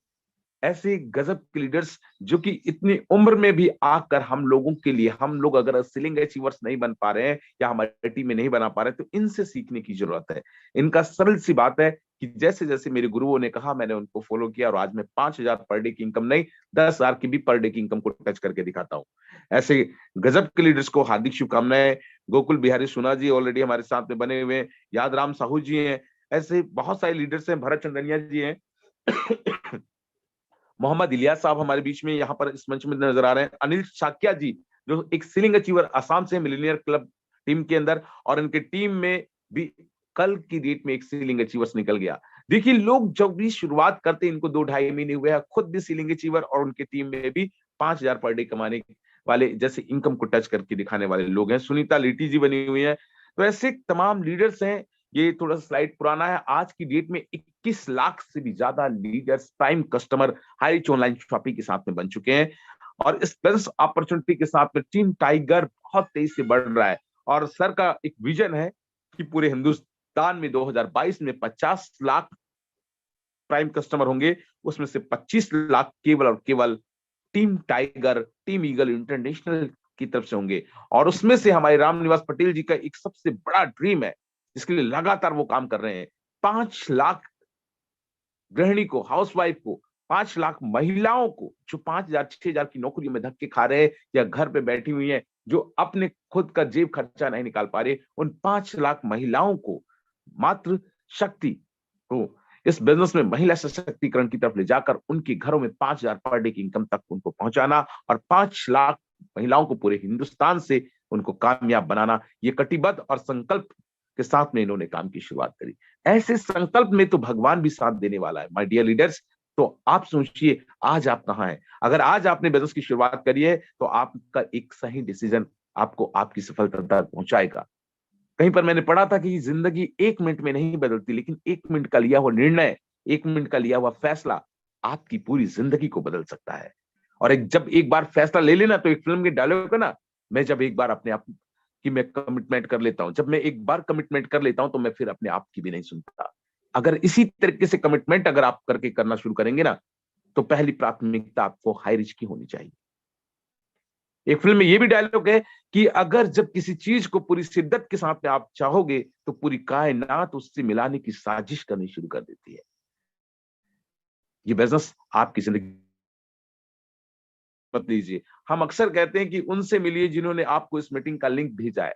ऐसे गजब के लीडर्स जो कि इतनी उम्र में भी आकर हम लोगों के लिए, हम लोग अगर सीलिंग अचीवर्स नहीं बन पा रहे हैं या हमारी टीम में नहीं बना पा रहे हैं, तो इनसे सीखने की जरूरत है। इनका सरल सी बात है कि जैसे जैसे मेरे गुरुओं ने कहा मैंने उनको फॉलो किया और आज मैं 5,000 पर डे की इनकम नहीं 10,000 की भी पर डे की इनकम को टच करके दिखाता हूं। ऐसे गजब के लीडर्स को हार्दिक शुभकामनाएं। गोकुल बिहारी सुना जी ऑलरेडी हमारे साथ में बने हुए हैं। यादराम साहू जी हैं। ऐसे बहुत सारे लीडर्स हैं। भरत चंदनिया जी हैं। मोहम्मद इलियास साहब हमारे बीच में यहाँ पर इस मंच में नजर आ रहे हैं। अनिल शाक्या जी जो एक सीलिंग अचीवर असम से मिलीनियर क्लब टीम के अंदर, और इनके टीम में भी कल की डेट में एक सीलिंग अचीवर्स निकल गया। देखिए लोग जब भी शुरुआत करते इनको 2-2.5 महीने हुए हैं, खुद भी सीलिंग अचीवर और उनके टीम में भी 5,000 पर डे कमाने वाले जैसे इनकम को टच करके दिखाने वाले लोग हैं। सुनीता लिटी जी बनी हुई है। तो ऐसे तमाम लीडर्स हैं। ये थोड़ा स्लाइड पुराना है। आज की डेट में 21 लाख से भी ज्यादा leaders prime customer high rich online shopping के साथ में बन चुके हैं और इस बिजनेस अपॉर्चुनिटी के साथ में टीम टाइगर बहुत तेजी से बढ़ रहा है। और सर का एक विजन है कि पूरे हिंदुस्तान में 2022 में 50 लाख प्राइम कस्टमर होंगे, उसमें से 25 लाख केवल और केवल team tiger, team eagle international की तरफ से होंगे। और उसमें से हमारे रामनिवास पटेल जी का एक सबसे बड़ा ड्रीम है जिसके लिए लगातार वो काम कर रहे हैं। 5 लाख गृहिणी को, हाउसवाइफ को, 5 लाख महिलाओं को जो 5,000 6,000 की नौकरियों में धक्के खा रहे हैं या घर पे बैठी हुई हैं, जो अपने खुद का जेब खर्चा नहीं निकाल पा रहे, उन 5 लाख महिलाओं को मात्र शक्ति को इस बिजनेस में महिला सशक्तिकरण की तरफ ले जाकर उनके घरों में 5,000 पर डे की इनकम तक उनको पहुंचाना और 5 लाख महिलाओं को पूरे हिंदुस्तान से उनको कामयाब बनाना, ये कटिबद्ध और संकल्प के साथ में इन्होंने काम की शुरुआत करी। ऐसे संकल्प में तो भगवान भी साथ देने वाला है माय डियर लीडर्स। तो आप सोचिए आज आप कहां हैं। अगर आज आपने बिजनेस की शुरुआत करी है तो आपका एक सही डिसीजन आपको आपकी सफलता तक पहुंचाएगा। कहीं पर मैंने पढ़ा था कि जिंदगी 1 मिनट में नहीं बदलती, लेकिन 1 मिनट का लिया हुआ निर्णय, 1 मिनट का लिया हुआ फैसला आपकी पूरी जिंदगी को बदल सकता है। और जब एक बार फैसला ले लेना, तो एक फिल्म के डायलॉग है ना, मैं जब एक बार अपने आप की मैं कमिटमेंट कर लेता हूं, जब मैं एक बार कमिटमेंट कर लेता हूं तो मैं फिर अपने आप की भी नहीं सुनता। अगर इसी तरीके से कमिटमेंट अगर आप करके करना शुरू करेंगे ना, तो पहली प्राथमिकता आपको हाई रिच की होनी चाहिए। एक फिल्म में ये भी डायलॉग है कि अगर जब किसी चीज को पूरी शिद्दत के साथ में आप चाहोगे तो पूरी कायनात उससे मिलाने की साजिश करनी शुरू कर देती है। ये बिजनेस आपकी जिंदगी मत लीजिए। हम अक्सर कहते हैं कि उनसे मिलिए जिन्होंने आपको इस मीटिंग का लिंक भेजा है।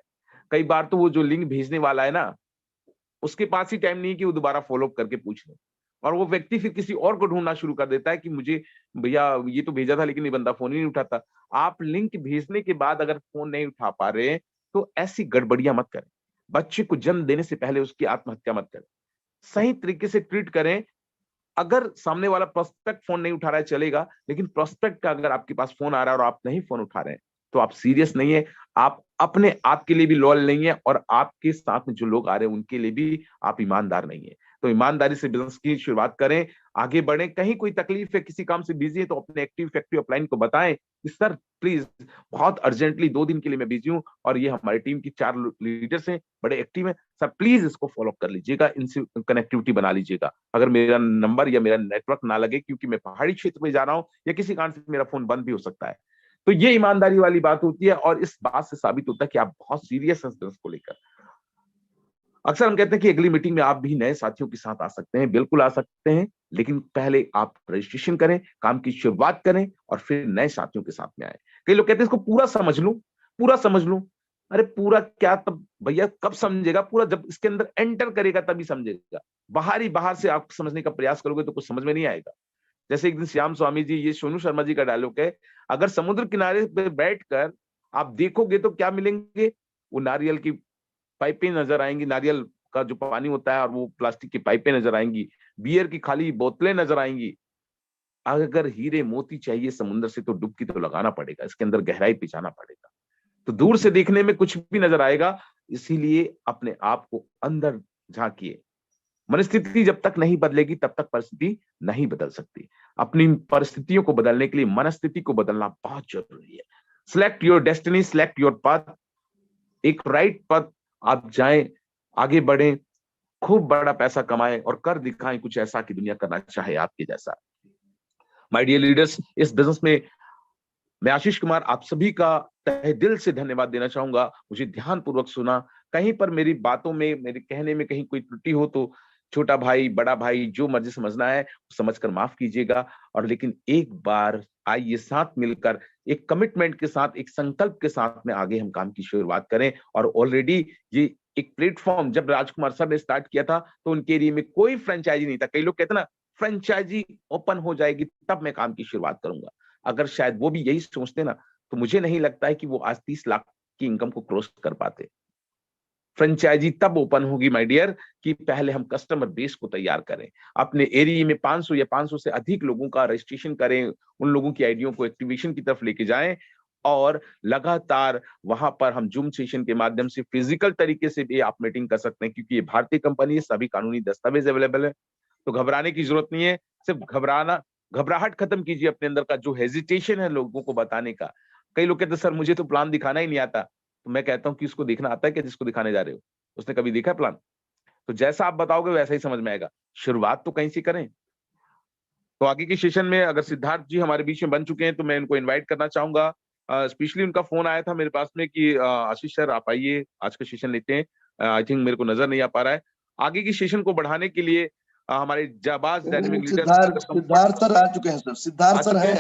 कई बार तो वो जो लिंक भेजने वाला है ना, उसके पास ही टाइम नहीं कि वो दोबारा फॉलो अप करके पूछ ले, और वो व्यक्ति फिर किसी और को ढूंढना शुरू कर देता है कि मुझे भैया ये तो भेजा था लेकिन ये बंदा फोन ही नहीं उठाता। आप लिंक भेजने के बाद अगर फोन नहीं उठा पा रहे तो ऐसी गड़बड़ियां मत करें। बच्चे को जन्म देने से पहले उसकी आत्महत्या मत करें। सही तरीके से ट्रीट करें। अगर सामने वाला प्रोस्पेक्ट फोन नहीं उठा रहा है चलेगा, लेकिन प्रोस्पेक्ट का अगर आपके पास फोन आ रहा है और आप नहीं फोन उठा रहे हैं तो आप सीरियस नहीं है, आप अपने आप के लिए भी लॉयल नहीं है और आपके साथ में जो लोग आ रहे हैं उनके लिए भी आप ईमानदार नहीं है। तो ईमानदारी से बिजनेस की शुरुआत करें, आगे बढ़ें। कहीं कोई तकलीफ है, किसी काम से बिजी है तो अपने एक्टिव फैक्ट्री अपलाइन को बताएं कि सर प्लीज बहुत अर्जेंटली 2 दिन के लिए मैं बिजी हूं और ये हमारी टीम की 4 लीडर्स हैं, बड़े एक्टिव हैं, सर प्लीज इसको फॉलो अप कर लीजिएगा, इनसे कनेक्टिविटी बना लीजिएगा। अगर मेरा नंबर या मेरा नेटवर्क ना लगे क्योंकि मैं पहाड़ी क्षेत्र में जा रहा हूं या किसी कारण से मेरा फोन बंद भी हो सकता है, तो ये ईमानदारी वाली बात होती है और इस बात से साबित होता है कि आप बहुत सीरियस हैं बिजनेस को लेकर। अक्सर हम कहते हैं कि अगली मीटिंग में आप भी नए साथियों के साथ आ सकते हैं। बिल्कुल आ सकते हैं, लेकिन पहले आप रजिस्ट्रेशन करें, काम की शुरुआत करें और फिर नए साथियों के साथ में आए। कई लोग कहते हैं इसको पूरा समझ लूं, पूरा समझ लूं। अरे पूरा क्या, तब भैया कब समझेगा पूरा? जब इसके अंदर एंटर करेगा तभी समझेगा। बाहर से आप समझने का प्रयास करोगे तो कुछ समझ में नहीं आएगा। जैसे एक दिन श्याम स्वामी जी, ये सोनू शर्मा जी का डायलॉग है, अगर समुद्र किनारे पे बैठकर आप देखोगे तो क्या मिलेंगे? वो नारियल की पाइपें नजर आएंगी, नारियल का जो पानी होता है और वो प्लास्टिक की पाइपें नजर आएंगी, बियर की खाली बोतलें नजर आएंगी। अगर हीरे मोती चाहिए समुद्र से तो डुबकी तो लगाना पड़ेगा, इसके अंदर गहराई पे जाना पड़ेगा। तो दूर से देखने में कुछ भी नजर आएगा, इसीलिए अपने आप को अंदर झांकिए। मनस्थिति जब तक नहीं बदलेगी तब तक परिस्थिति नहीं बदल सकती। अपनी परिस्थितियों को बदलने के लिए मनस्थिति को बदलना बहुत जरूरी है। Select your destiny, select your path. एक राइट पथ आप जाएं, आगे बढ़ें, खूब बड़ा पैसा कमाएं और कर दिखाएं कुछ ऐसा कि दुनिया करना चाहे आपके जैसा। माय डियर लीडर्स, इस बिजनेस में मैं आशीष कुमार आप सभी का तहे दिल से धन्यवाद देना चाहूंगा। मुझे ध्यानपूर्वक सुना। कहीं पर मेरी बातों में, मेरे कहने में कहीं कोई त्रुटि हो तो छोटा भाई, बड़ा भाई, जो मर्जी समझना है समझकर माफ कीजिएगा। और लेकिन एक बार आइए साथ मिलकर एक कमिटमेंट के साथ, एक संकल्प के साथ में आगे हम काम की शुरुआत करें। और ऑलरेडी ये एक प्लेटफॉर्म जब राजकुमार सर ने स्टार्ट किया था तो उनके एरिया में कोई फ्रेंचाइजी नहीं था। कई लोग कहते ना फ्रेंचाइजी ओपन हो जाएगी तब मैं काम की शुरुआत करूंगा। अगर शायद वो भी यही सोचते ना तो मुझे नहीं लगता है कि वो आज 30 लाख की इनकम को क्रॉस कर पाते। फ्रेंचाइजी तब ओपन होगी माय डियर कि पहले हम कस्टमर बेस को तैयार करें, अपने एरिया में 500 या 500 से अधिक लोगों का रजिस्ट्रेशन करें, उन लोगों की आइडियों को एक्टिवेशन की तरफ लेके जाएं और लगातार वहां पर हम जूम सेशन के माध्यम से फिजिकल तरीके से भी आप मीटिंग कर सकते हैं, क्योंकि ये भारतीय कंपनी है, सभी कानूनी दस्तावेज अवेलेबल है। तो घबराने की जरूरत नहीं है। सिर्फ घबराहट खत्म कीजिए अपने अंदर का जो हेजिटेशन है लोगों को बताने का। कई लोग कहते हैं सर मुझे तो प्लान दिखाना ही नहीं आता। तो मैं कहता हूं कि उसको देखना आता है क्या जिसको दिखाने जा रहे हो? उसने कभी देखा प्लान? तो जैसा आप बताओगे वैसा ही समझ में आएगा। शुरुआत तो कहीं से करें। तो आगे के सेशन में अगर सिद्धार्थ जी हमारे बीच में बन चुके हैं तो मैं इनको इन्वाइट करना चाहूंगा। स्पेशली उनका फोन आया था मेरे पास में कि आशीष सर आप आइए, आज का सेशन लेते हैं। आई थिंक मेरे को नजर नहीं आ पा रहा है। आगे की सेशन को बढ़ाने के लिए हमारे जाबाज डायनेमिक सिद्धार्थ सर आ चुके हैं सर, सिद्धार्थ सर है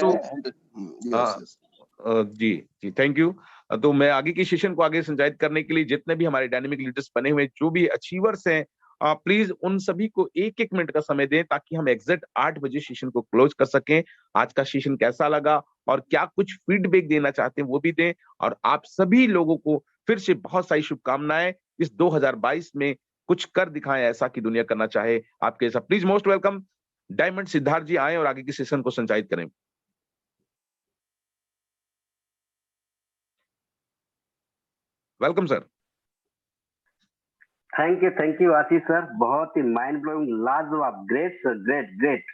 जी जी, थैंक यू। तो मैं आगे की सेशन को आगे संचालित करने के लिए जितने भी हमारे डायनेमिक लीडर्स बने हुए, जो भी अचीवर्स हैं, प्लीज उन सभी को एक एक मिनट का समय दें ताकि हम एग्जैक्ट 8 बजे सेशन को क्लोज कर सकें। आज का सेशन कैसा लगा और क्या कुछ फीडबैक देना चाहते हैं वो भी दें। और आप सभी लोगों को फिर से बहुत सारी शुभकामनाएं। इस 2022 में कुछ कर दिखाएं ऐसा कि दुनिया करना चाहे आपके ऐसा। Please most welcome diamond Siddharth ji आए और आगे की सेशन को संचालित करें। Welcome sir. Thank you Ashish sir. बहुत ही माइंड ब्लोइंग, लाजवाब, ग्रेट सर, ग्रेट ग्रेट।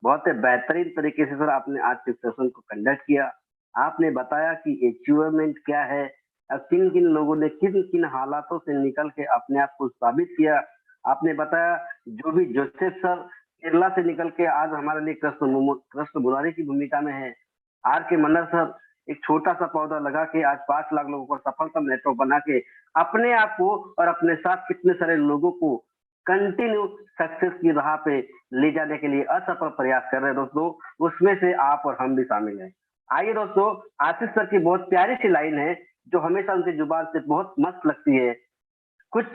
बहुत ही बेहतरीन तरीके से सर आपने आज के सेशन को कंडक्ट किया। आपने बताया कि अचीवमेंट क्या है और किन किन लोगों ने किन किन हालातों से निकल के अपने आप को साबित किया। आपने बताया जो भी जोसेफ सर केरला से निकल के आज हमारे लिए कृष्ण मुरारी की भूमिका में है। आर के मन्नर सर एक छोटा सा पौधा लगा के आज 5 लाख लोगों को सफलता नेटवर्क बना के अपने आप को और अपने साथ कितने सारे लोगों को कंटिन्यू सक्सेस की राह पे ले जाने के लिए असफल प्रयास कर रहे हैं दोस्तों। उसमें से आप और हम भी शामिल हैं। आइए दोस्तों, आशीष सर की बहुत प्यारी सी लाइन है जो हमेशा उनकी जुबान से बहुत मस्त लगती है। कुछ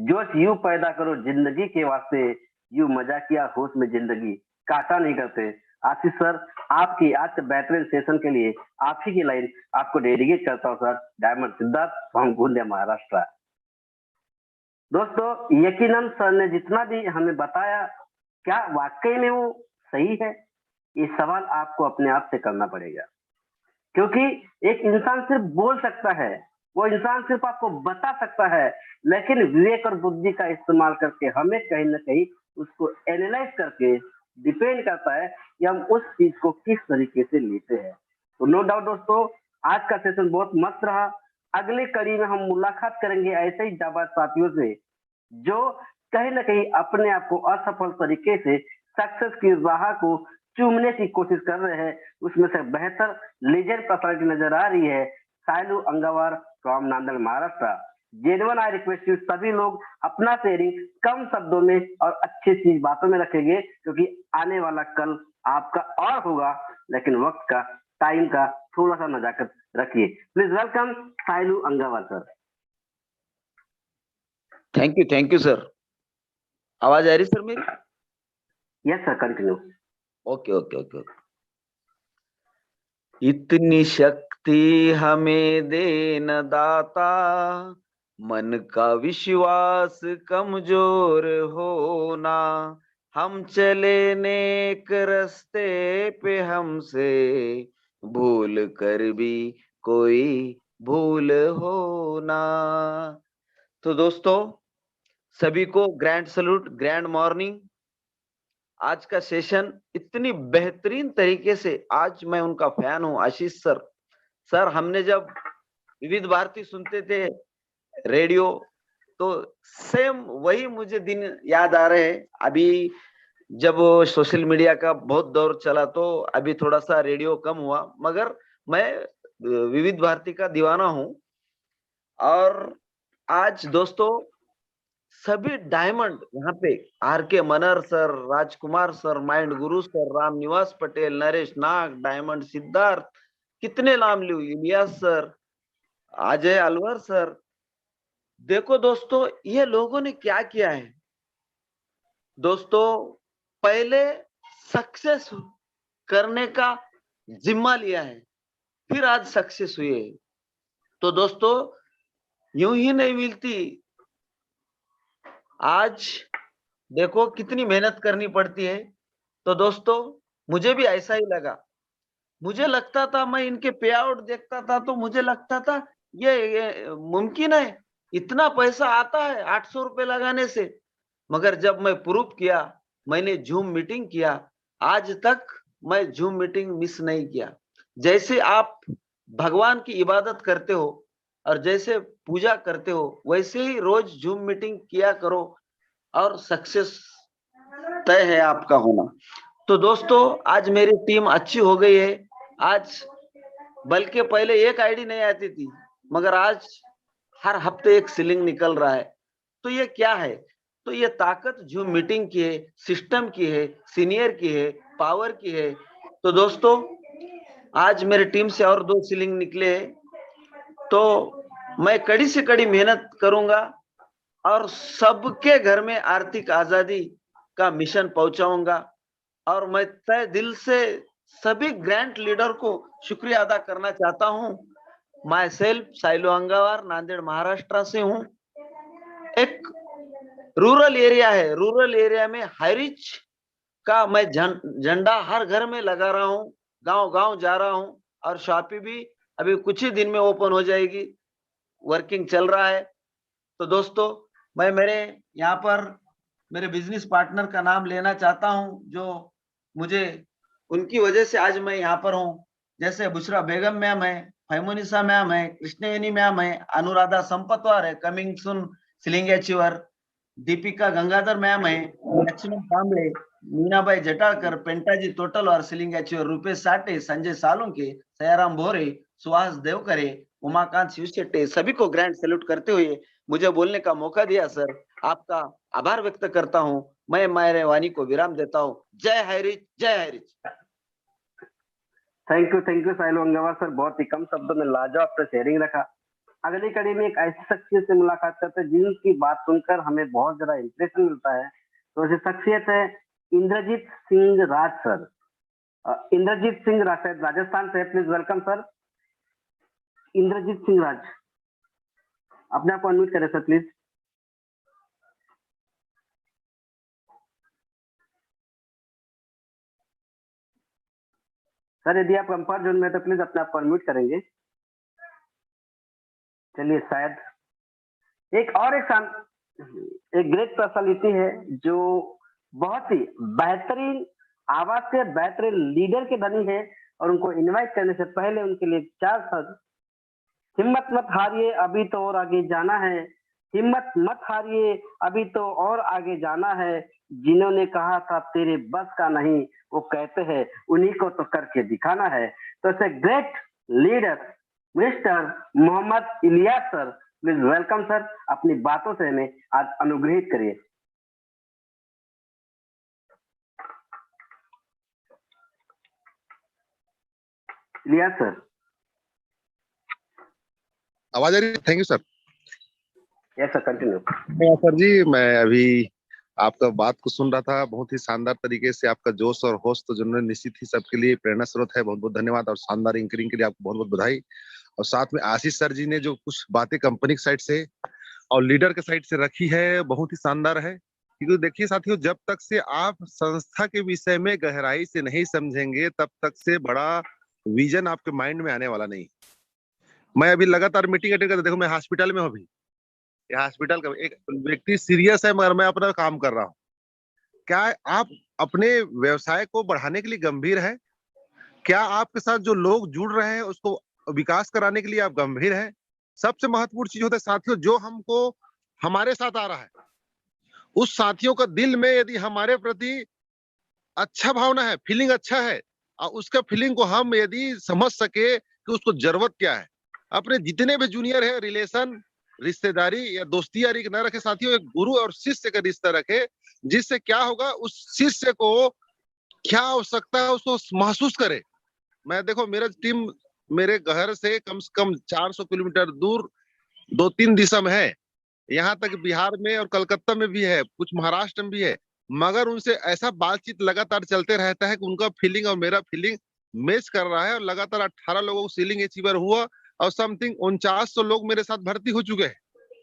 जोश यूं पैदा करो जिंदगी के वास्ते, यूं मजा किया होश में जिंदगी, काटा नहीं करते। आशीष सर आपकी आज के बेहतरीन सेशन के लिए आप ही की लाइन आपको डेडिकेट करता हूँ sir. Diamond Siddharth from Gondia, Maharashtra. दोस्तों यकीनन सर ने जितना भी हमें बताया, क्या वाकई में वो सही है? ये सवाल आपको अपने आप से करना पड़ेगा, क्योंकि एक इंसान सिर्फ बोल सकता है, वो इंसान सिर्फ आपको बता सकता है, लेकिन विवेक और बुद्धि का इस्तेमाल करके हमें कहीं ना कहीं उसको एनालाइज करके डिपेंड करता है कि हम उस चीज को किस तरीके से लेते हैं। तो नो डाउट दोस्तों, आज का सेशन बहुत मस्त रहा। अगली कड़ी में हम मुलाकात करेंगे ऐसे ही जाबाज साथियों से जो कहीं ना कहीं अपने आप को असफल तरीके से सक्सेस की राह को चूमने की कोशिश कर रहे हैं। उसमें से बेहतर लीजेंड पर्सनालिटी नजर आ रही है साइलू अंगावर from Nanded, Maharashtra. Genuine I request you, सभी लोग अपना शेयरिंग कम शब्दों में और अच्छी चीज बातों में रखेंगे, क्योंकि आने वाला कल आपका और होगा, लेकिन वक्त का, टाइम का थोड़ा सा नजाकत रखिए। प्लीज वेलकम साइलू अंगावर सर। Thank you sir. आवाज आ रही सर मेरी? Yes sir, continue. ओके। इतनी शक्ति हमें देना दाता, मन का विश्वास कमजोर होना, हम चले नेक रास्ते पे, हमसे भूल कर भी कोई भूल होना। तो दोस्तों, सभी को ग्रैंड सैल्यूट, ग्रैंड मॉर्निंग। आज का सेशन इतनी बेहतरीन तरीके से, आज मैं उनका फैन हूं, आशीष सर। सर, हमने जब विविध भारती सुनते थे रेडियो, तो सेम वही मुझे दिन याद आ रहे हैं। अभी जब सोशल मीडिया का बहुत दौर चला तो अभी थोड़ा सा रेडियो कम हुआ, मगर मैं विविध भारती का दीवाना हूं। और आज दोस्तों, सभी डायमंड यहाँ पे, आर के मनर सर, राजकुमार सर, माइंड गुरु सर, राम निवास पटेल, नरेश नाग, डायमंड सिद्धार्थ, कितने नाम लियो, इलियास सर, अजय अलवर सर। देखो दोस्तों, ये लोगों ने क्या किया है दोस्तों, पहले सक्सेस करने का जिम्मा लिया है, फिर आज सक्सेस हुए। तो दोस्तों, यूं ही नहीं मिलती। आज देखो कितनी मेहनत करनी पड़ती है। तो दोस्तों, मुझे भी ऐसा ही लगा। मुझे लगता था, मैं इनके पे आउट देखता था तो मुझे लगता था ये मुमकिन है, इतना पैसा आता है 800 रुपए लगाने से। मगर जब मैं प्रूफ किया, मैंने जूम मीटिंग किया, आज तक मैं जूम मीटिंग मिस नहीं किया। जैसे आप भगवान की इबादत करते हो और जैसे पूजा करते हो, वैसे ही रोज जूम मीटिंग किया करो और सक्सेस तय है आपका होना। तो दोस्तों, आज मेरी टीम अच्छी हो गई है। आज बल्कि पहले एक आईडी नहीं आती थी, मगर आज हर हफ्ते एक सीलिंग निकल रहा है। तो ये क्या है? तो ये ताकत जूम मीटिंग की है, सिस्टम की है, सीनियर की है, पावर की है। तो दोस्तों, आज मेरी टीम से और 2 सीलिंग निकले, तो मैं कड़ी से कड़ी मेहनत करूंगा और सबके घर में आर्थिक आजादी का मिशन पहुंचाऊंगा। और मैं तय दिल से सभी ग्रैंड लीडर को शुक्रिया अदा करना चाहता हूं। माई सेल्फ साइलो अंगावार, नांदेड़ महाराष्ट्र से हूं। एक रूरल एरिया है, रूरल एरिया में हाईरिच का मैं झंडा हर घर में लगा रहा हूं, गांव गांव जा रहा हूं। और शॉपी भी अभी कुछ ही दिन में ओपन हो जाएगी, वर्किंग चल रहा है। तो दोस्तों, मैं मेरे यहाँ पर मेरे बिजनेस पार्टनर का नाम लेना चाहता हूं, जो मुझे उनकी वजह से आज मैं यहाँ पर हूँ। जैसे बुशरा बेगम मैम है, फैमुनिसा मैम है, कृष्णवेणी मैम है, अनुराधा संपतवार है, coming soon ceiling achiever, Deepika Gangadhar ma'am है, लक्ष्मण कांबळे, मीनाबाई जटाळकर, पेंटाजी तोटलवार, सीलिंग अचीवर, रुपेश साठे, संजय सालुंके, सयाराम भोरे, सुहास देवकरे, उमाकांत शिवशेट्टे, सभी को ग्रैंड सैल्यूट करते हुए मुझे बोलने का मौका दिया सर, आपका आभार व्यक्त करता हूं। मैं मेरे वाणी को विराम देता हूं। जय हाईरिच, जय Highrich. Thank you Sahil Angawar sir, बहुत ही कम शब्दों में लाजवाब पे शेयरिंग रखा। अगली कड़ी में एक ऐसी शख्सियत से मुलाकात करते हैं जिनकी बात सुनकर हमें बहुत ज्यादा इंप्रेशन मिलता है। तो ऐसी शख्सियत है इंद्रजीत सिंह राज सर। इंद्रजीत सिंह राज सर राजस्थान से, please welcome sir. Indrajeet Singh Raj, अपने आप को अनम्यूट करें सर प्लीज। सर, यदि आप कंफर्ट जोन में तो प्लीज अपने आप को अनम्यूट करेंगे। चलिए, शायद एक ग्रेट पर्सनालिटी है जो बहुत ही बेहतरीन आवाज से बेहतरीन लीडर के धनी है, और उनको इनवाइट करने से पहले उनके लिए 4 शब्द। हिम्मत मत हारिए, अभी तो और आगे जाना है। हिम्मत मत हारिए, अभी तो और आगे जाना है। जिन्होंने कहा था तेरे बस का नहीं, वो कहते हैं उन्हीं को तो करके दिखाना है। तो ऐसे great leader mister Mohammad Ilyas sir, please welcome sir. अपनी बातों से हमें आज अनुग्रहित करिए। इलियास सर। आवाज आ रही है? Thank you sir. Yes sir, continue. Sir ji, मैं अभी आपका बात को सुन रहा था, बहुत ही शानदार तरीके से आपका जोश और होश तो जिन्होंने निश्चित ही सबके लिए प्रेरणा स्रोत है। बहुत बहुत धन्यवाद और शानदार एंकरिंग के लिए आपको बहुत बहुत बधाई। और साथ में आशीष सर जी ने जो कुछ बातें कंपनी की साइड से और लीडर के साइड से रखी है, बहुत ही शानदार है। क्योंकि देखिए साथियों, जब तक से आप संस्था के विषय में गहराई से नहीं समझेंगे, तब तक से बड़ा विजन आपके माइंड में आने वाला नहीं। मैं अभी लगातार मीटिंग अटेंड करता, देखो मैं हॉस्पिटल में हूँ अभी, ये हॉस्पिटल का एक व्यक्ति सीरियस है मगर मैं अपना काम कर रहा हूँ। क्या आप अपने व्यवसाय को बढ़ाने के लिए गंभीर है? क्या आपके साथ जो लोग जुड़ रहे हैं उसको विकास कराने के लिए आप गंभीर हैं? सबसे महत्वपूर्ण चीज होता है साथियों, जो हमको हमारे साथ आ रहा है उस साथियों का दिल में यदि हमारे प्रति अच्छा भावना है, फीलिंग अच्छा है, और उसका फीलिंग को हम यदि समझ सके कि उसको जरूरत क्या है, अपने जितने भी जूनियर है रिलेशन, रिश्तेदारी या दोस्ती यारी न रखे साथियों, एक गुरु और शिष्य का रिश्ता रखे, जिससे क्या होगा उस शिष्य को क्या आवश्यकता है उसको महसूस करे। मैं देखो मेरा टीम मेरे घर से कम 400 किलोमीटर दूर 2-3 दिशा में है, यहाँ तक बिहार में और कलकत्ता में भी है, कुछ महाराष्ट्र में भी है, मगर उनसे ऐसा बातचीत लगातार चलते रहता है कि उनका फीलिंग और मेरा फीलिंग मैच कर रहा है। और लगातार 18 लोगों को सीलिंग अचीवर हुआ और समथिंग 4900 लोग मेरे साथ भर्ती हो चुके हैं,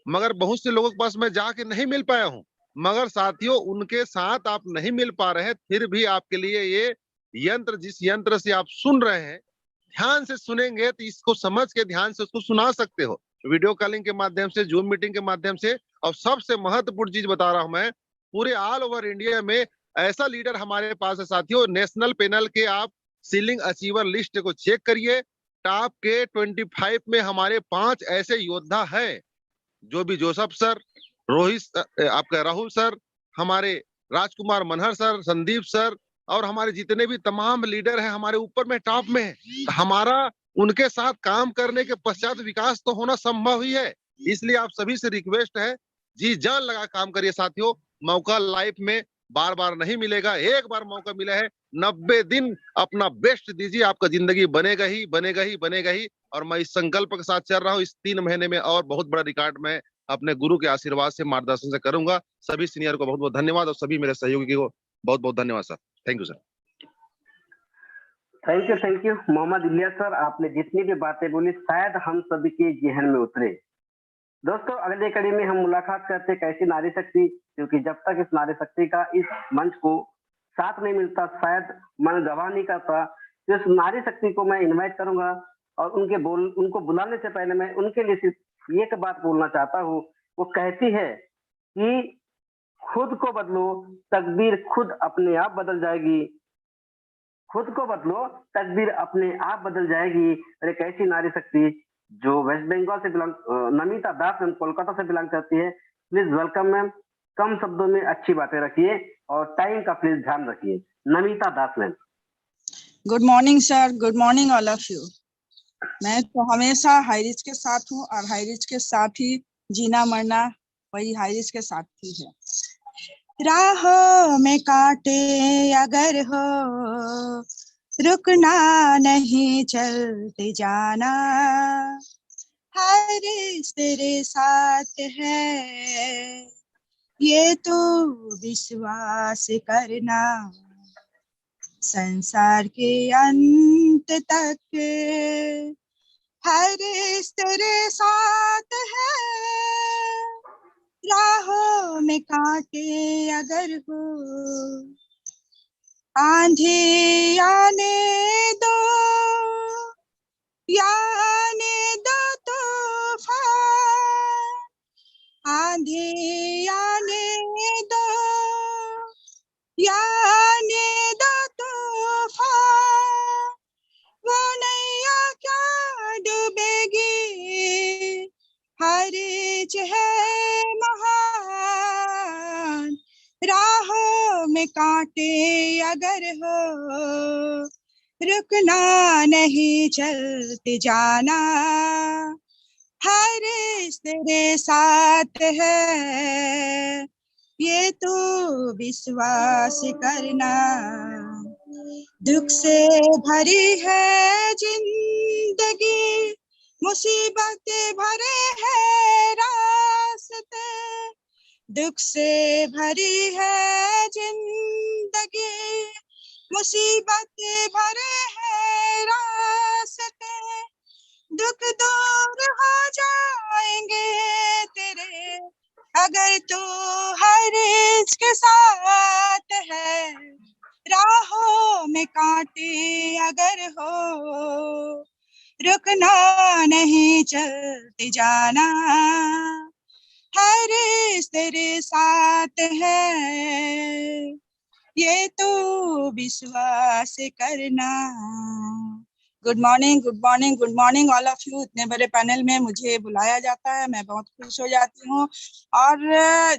मगर बहुत से लोगों के पास मैं जाके नहीं मिल पाया हूँ। मगर साथियों, उनके साथ आप नहीं मिल पा रहे हैं, फिर भी आपके लिए ये यंत्र, जिस यंत्र से आप सुन रहे हैं, ध्यान से सुनेंगे तो इसको समझ के ध्यान से उसको सुना सकते हो, वीडियो कॉलिंग के माध्यम से, जूम मीटिंग के माध्यम से। और सबसे महत्वपूर्ण चीज बता रहा हूं मैं, पूरे ऑल ओवर इंडिया में ऐसा लीडर हमारे पास है साथियों। नेशनल पैनल के आप सीलिंग अचीवर लिस्ट को चेक करिए, टॉप के 25 में हमारे 5 ऐसे योद्धा हैं, जो भी जोसेफ सर, रोहित, आपका राहुल सर, हमारे राजकुमार मनहर सर, संदीप सर, और हमारे जितने भी तमाम लीडर हैं हमारे ऊपर में टॉप में है। हमारा उनके साथ काम करने के पश्चात विकास तो होना संभव ही है। इसलिए आप सभी से रिक्वेस्ट है, जी जान लगा काम करिए साथियों। मौका लाइफ में बार बार नहीं मिलेगा, एक बार मौका मिला है, 90 दिन अपना बेस्ट दीजिए, आपका जिंदगी बनेगा ही बनेगा ही बनेगा ही। और मैं इस संकल्प के साथ चल रहा हूँ, इस 3 महीने में और बहुत बड़ा रिकॉर्ड मैं अपने गुरु के आशीर्वाद से, मार्गदर्शन से करूंगा। सभी सीनियर को बहुत बहुत धन्यवाद और सभी मेरे सहयोगी को बहुत बहुत धन्यवाद sir. Thank you sir. Thank you Mohammad Ilyas sir, आपने जितनी भी बातें बोली शायद हम सभी के जहन में उतरे। दोस्तों, अगले कड़ी में हम मुलाकात करते हैं कैसी नारी शक्ति, क्योंकि जब तक इस नारी शक्ति का इस मंच को साथ नहीं मिलता, शायद मन गवाह नहीं करता। तो इस नारी शक्ति को मैं इनवाइट करूंगा और उनको बुलाने से पहले मैं उनके लिए सिर्फ एक बात बोलना चाहता हूँ। वो कहती है कि खुद को बदलो, तकदीर खुद अपने आप बदल जाएगी। खुद को बदलो, तकदीर अपने आप बदल जाएगी। और एक ऐसी नारी शक्ति जो वेस्ट बंगाल से बिलोंग, नमिता दास मैम कोलकाता से बिलोंग करती है। Please welcome ma'am. कम शब्दों में अच्छी बातें रखिए और टाइम का प्लीज ध्यान रखिए। Namita Das ma'am. Good morning sir, good morning all of you. मैं तो हमेशा हाईरिच के साथ हूँ और हाईरिच के साथ ही जीना मरना वही हाईरिच के साथ ही है। राहों में कांटे अगर हो, रुकना नहीं चलते जाना, हाईरिच तेरे साथ है ये तो विश्वास करना, संसार के अंत तक हाईरिच तेरे साथ है। राहों में कांटे अगर हो, आंधी आने दो या आने दो तूफान, आंधी आने दो या आने दो तूफान, वो नैया क्या डूबेगी, हाईरिच है महान। राहों में कांटे अगर हो, रुकना नहीं चलते जाना, हाईरिच तेरे साथ है ये तो विश्वास करना। दुख से भरी है जिंदगी, मुसीबतें भरे हैं रास्ते, दुख से भरी है जिंदगी, मुसीबतें भरे हैं रास्ते, दुख दूर हो जाएंगे तेरे अगर तू हरीज के साथ है। राहों में कांटे अगर हो रुकना नहीं चलते जाना, हरीज तेरे साथ है ये तू विश्वास करना। Good morning, good morning, good morning all of you. इतने बड़े पैनल में मुझे बुलाया जाता है, मैं बहुत खुश हो जाती हूँ। और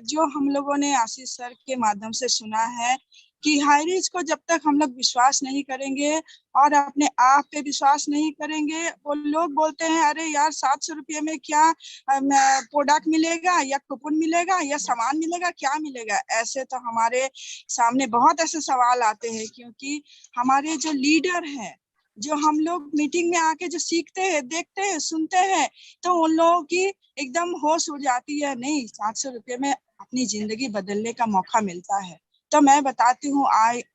जो हम लोगों ने आशीष सर के माध्यम से सुना है कि हाईरिच को जब तक हम लोग विश्वास नहीं करेंगे और अपने आप पे विश्वास नहीं करेंगे, वो लोग बोलते हैं अरे यार 700 रुपये में क्या प्रोडक्ट मिलेगा या कूपन मिलेगा या सामान मिलेगा, क्या मिलेगा। ऐसे तो हमारे सामने बहुत ऐसे सवाल आते हैं, क्योंकि हमारे जो लीडर हैं, जो हम लोग मीटिंग में आके जो सीखते हैं, देखते हैं, सुनते हैं, तो उन लोगों की एकदम होश उड़ जाती है। नहीं, 700 रुपये में अपनी जिंदगी बदलने का मौका मिलता है। तो मैं बताती हूँ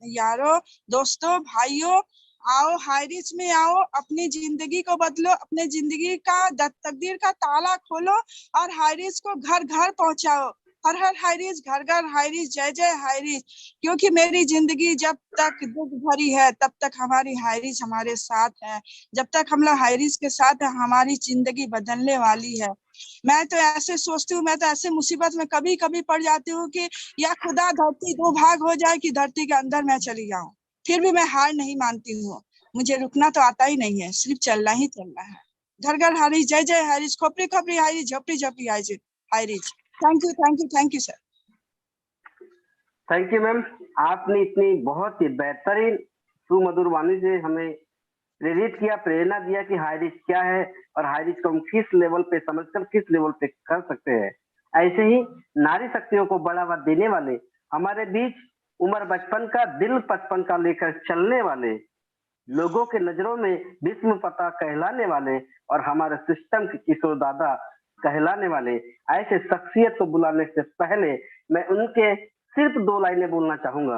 यारो, दोस्तों, भाइयों, आओ हाईरिच में आओ, अपनी जिंदगी को बदलो, अपने जिंदगी का तकदीर का ताला खोलो और हाईरिच को घर घर पहुंचाओ। हर हर हाईरिच, घर घर हाईरिच, जय जय हाईरिच। क्योंकि मेरी जिंदगी जब तक दुख भरी है तब तक हमारी हाईरिच हमारे साथ है। जब तक हम लोग हाईरिच के साथ है, हमारी जिंदगी बदलने वाली है। मैं तो ऐसे सोचती हूँ, मैं तो ऐसे मुसीबत में कभी कभी पड़ जाती हूँ कि या खुदा धरती दो भाग हो जाए कि धरती के अंदर मैं चली जाऊं, फिर भी मैं हार नहीं मानती हूँ। मुझे रुकना तो आता ही नहीं है, सिर्फ चलना ही चलना है। घर घर हाईरिच, जय जय हाईरिच, खोपड़ी खोपड़ी हाईरिच, झोपड़ी झोपड़ी Highrich. Thank you, thank you, thank you sir. Thank you ma'am, आपने इतनी बहुत ही बेहतरीन सुमधुर वाणी से हमें प्रेरित किया, प्रेरणा दिया कि हाईरिच क्या है और हाईरिच को हम किस लेवल पे समझकर किस लेवल पे कर सकते हैं। ऐसे ही नारी शक्तियों को बढ़ावा देने वाले, हमारे बीच उम्र बचपन का दिल 55 का लेकर चलने वाले, लोगों के नजरों में विश्व पता कहलाने वाले और हमारे सिस्टम के किशोर दादा कहलाने वाले ऐसे शख्सियत को बुलाने से पहले मैं उनके सिर्फ 2 लाइनें बोलना चाहूंगा।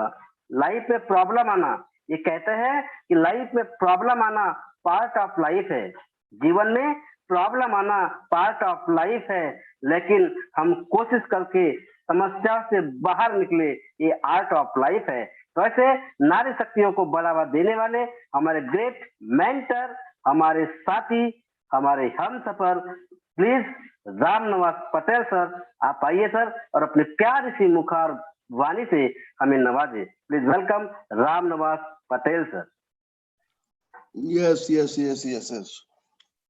लाइफ में प्रॉब्लम आना, ये कहते हैं कि लाइफ में प्रॉब्लम आना पार्ट ऑफ लाइफ है। जीवन में प्रॉब्लम आना पार्ट ऑफ लाइफ है, लेकिन हम कोशिश करके समस्या से बाहर निकले, ये आर्ट ऑफ लाइफ है। तो ऐसे नारी शक्तियों को बढ़ावा देने वाले हमारे ग्रेट मेंटर, हमारे साथी, हमारे हमसफर, प्लीज राम निवास पटेल सर, आप आइए सर और अपने प्यारी सी मुखार वाणी से हमें नवाजे। Please welcome Ram Niwas Patel sir. Yes yes yes yes yes,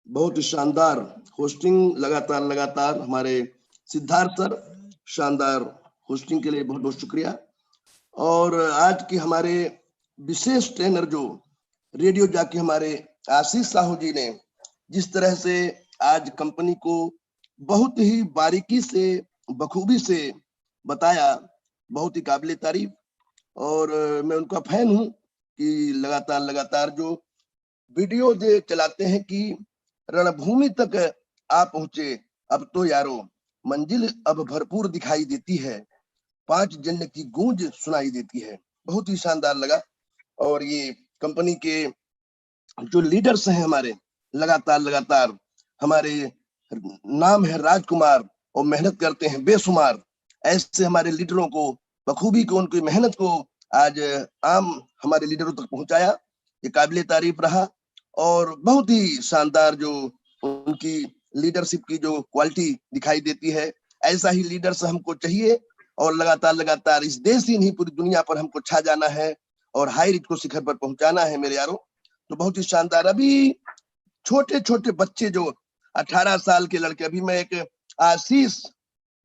बहुत ही शानदार होस्टिंग, लगातार हमारे सिद्धार्थ सर, शानदार होस्टिंग के लिए बहुत बहुत शुक्रिया। और आज के हमारे विशेष ट्रेनर जो रेडियो जाके हमारे आशीष साहू जी ने जिस तरह से आज कंपनी को बहुत ही बारीकी से, बखूबी से बताया, बहुत ही काबिल तारीफ। और मैं उनका फैन हूं कि लगातार जो वीडियो जो चलाते हैं कि रणभूमि तक आप पहुंचे, अब तो यारो मंजिल अब भरपूर दिखाई देती है, 5 जन्नत की गूंज सुनाई देती है। बहुत ही शानदार लगा। और ये कंपनी के जो लीडर्स हैं हमारे, लगातार हमारे नाम है राजकुमार और मेहनत करते हैं बेशुमार। ऐसे हमारे लीडरों को बखूबी को, उनकी मेहनत को आज आम हमारे लीडरों तक पहुंचाया, ये काबिल तारीफ रहा। और बहुत ही शानदार जो उनकी लीडरशिप की जो क्वालिटी दिखाई देती है, ऐसा ही लीडर्स हमको चाहिए। और लगातार इस देश ही नहीं पूरी दुनिया पर हमको छा जाना है और हाईरिच को शिखर पर पहुंचाना है मेरे यारों। तो बहुत ही शानदार। अभी छोटे बच्चे जो 18 साल के लड़के, अभी मैं एक आशीष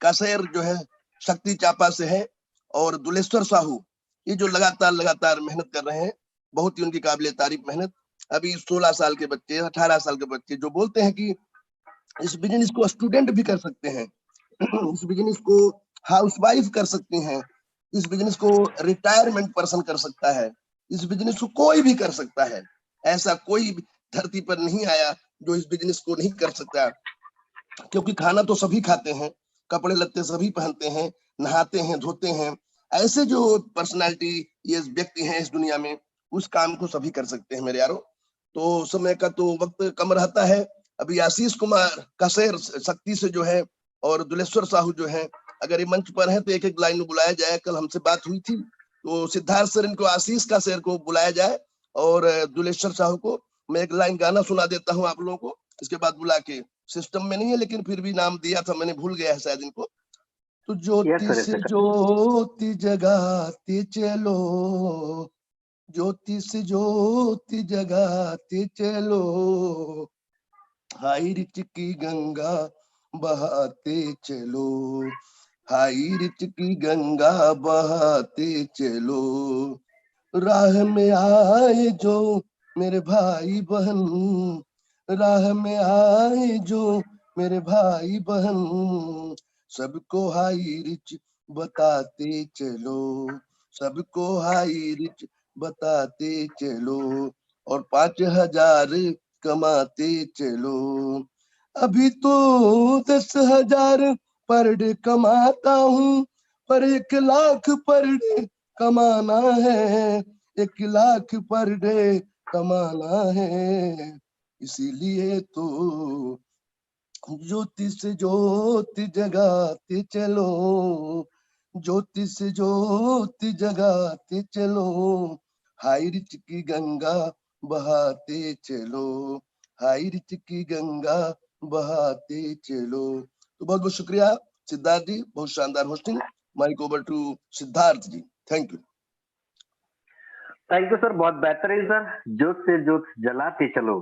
का शेर जो है शक्ति चापा से है और दुलेश्वर साहू, ये जो लगातार मेहनत कर रहे हैं, बहुत ही उनकी काबिल तारीफ मेहनत। अभी 16 साल के बच्चे, 18 साल के बच्चे जो बोलते हैं कि इस बिजनेस को स्टूडेंट भी कर सकते हैं, इस बिजनेस को हाउसवाइफ कर सकती हैं, इस बिजनेस को रिटायरमेंट पर्सन कर सकता है, इस बिजनेस को कोई भी कर सकता है। ऐसा कोई धरती पर नहीं आया जो इस बिजनेस को नहीं कर सकता, क्योंकि खाना तो सभी खाते हैं, कपड़े लत्ते सभी पहनते हैं, नहाते हैं, धोते हैं। ऐसे जो पर्सनालिटी, ये व्यक्ति हैं इस दुनिया में, उस काम को सभी कर सकते हैं मेरे यारों। तो समय का तो वक्त कम रहता है, अभी आशीष कुमार कसेर शक्ति से जो है और दुलेश्वर साहू जो है, अगर ये मंच पर है तो एक एक लाइन में बुलाया जाए। कल हमसे बात हुई थी तो सिद्धार्थ सर इनको आशीष कसेर को बुलाया जाए और दुलेश्वर साहू को मैं एक लाइन गाना सुना देता हूँ आप लोगों को, इसके बाद बुला के, सिस्टम में नहीं है लेकिन फिर भी नाम दिया था मैंने, भूल गया है शायद इनको। तो ज्योति से ज्योति जगाते चलो, ज्योति से ज्योति जगाते चलो, हाई रिच की गंगा बहाते चलो, हाई रिच की गंगा बहाते चलो, राह में आए जो मेरे भाई बहन, राह में आए जो मेरे भाई बहन, सबको हाई रिच बताते चलो, सबको हाई रिच बताते चलो, और 5000 कमाते चलो। अभी तो 10,000 पर डे कमाता हूँ, पर 1 लाख पर डे कमाना है, 1 लाख पर डे कमाना है, इसीलिए तो ज्योति से ज्योति जगाते चलो, ज्योति से ज्योति जगाते चलो, हाई रिच की गंगा बहाते चलो, हाई रिच की गंगा बहाते चलो। तो बहुत बहुत शुक्रिया सिद्धार्थ जी, बहुत शानदार hosting. Mic over to Siddharth ji, thank you. Thank you sir, बहुत बेहतरीन सर। जोत से जोत जलाते चलो।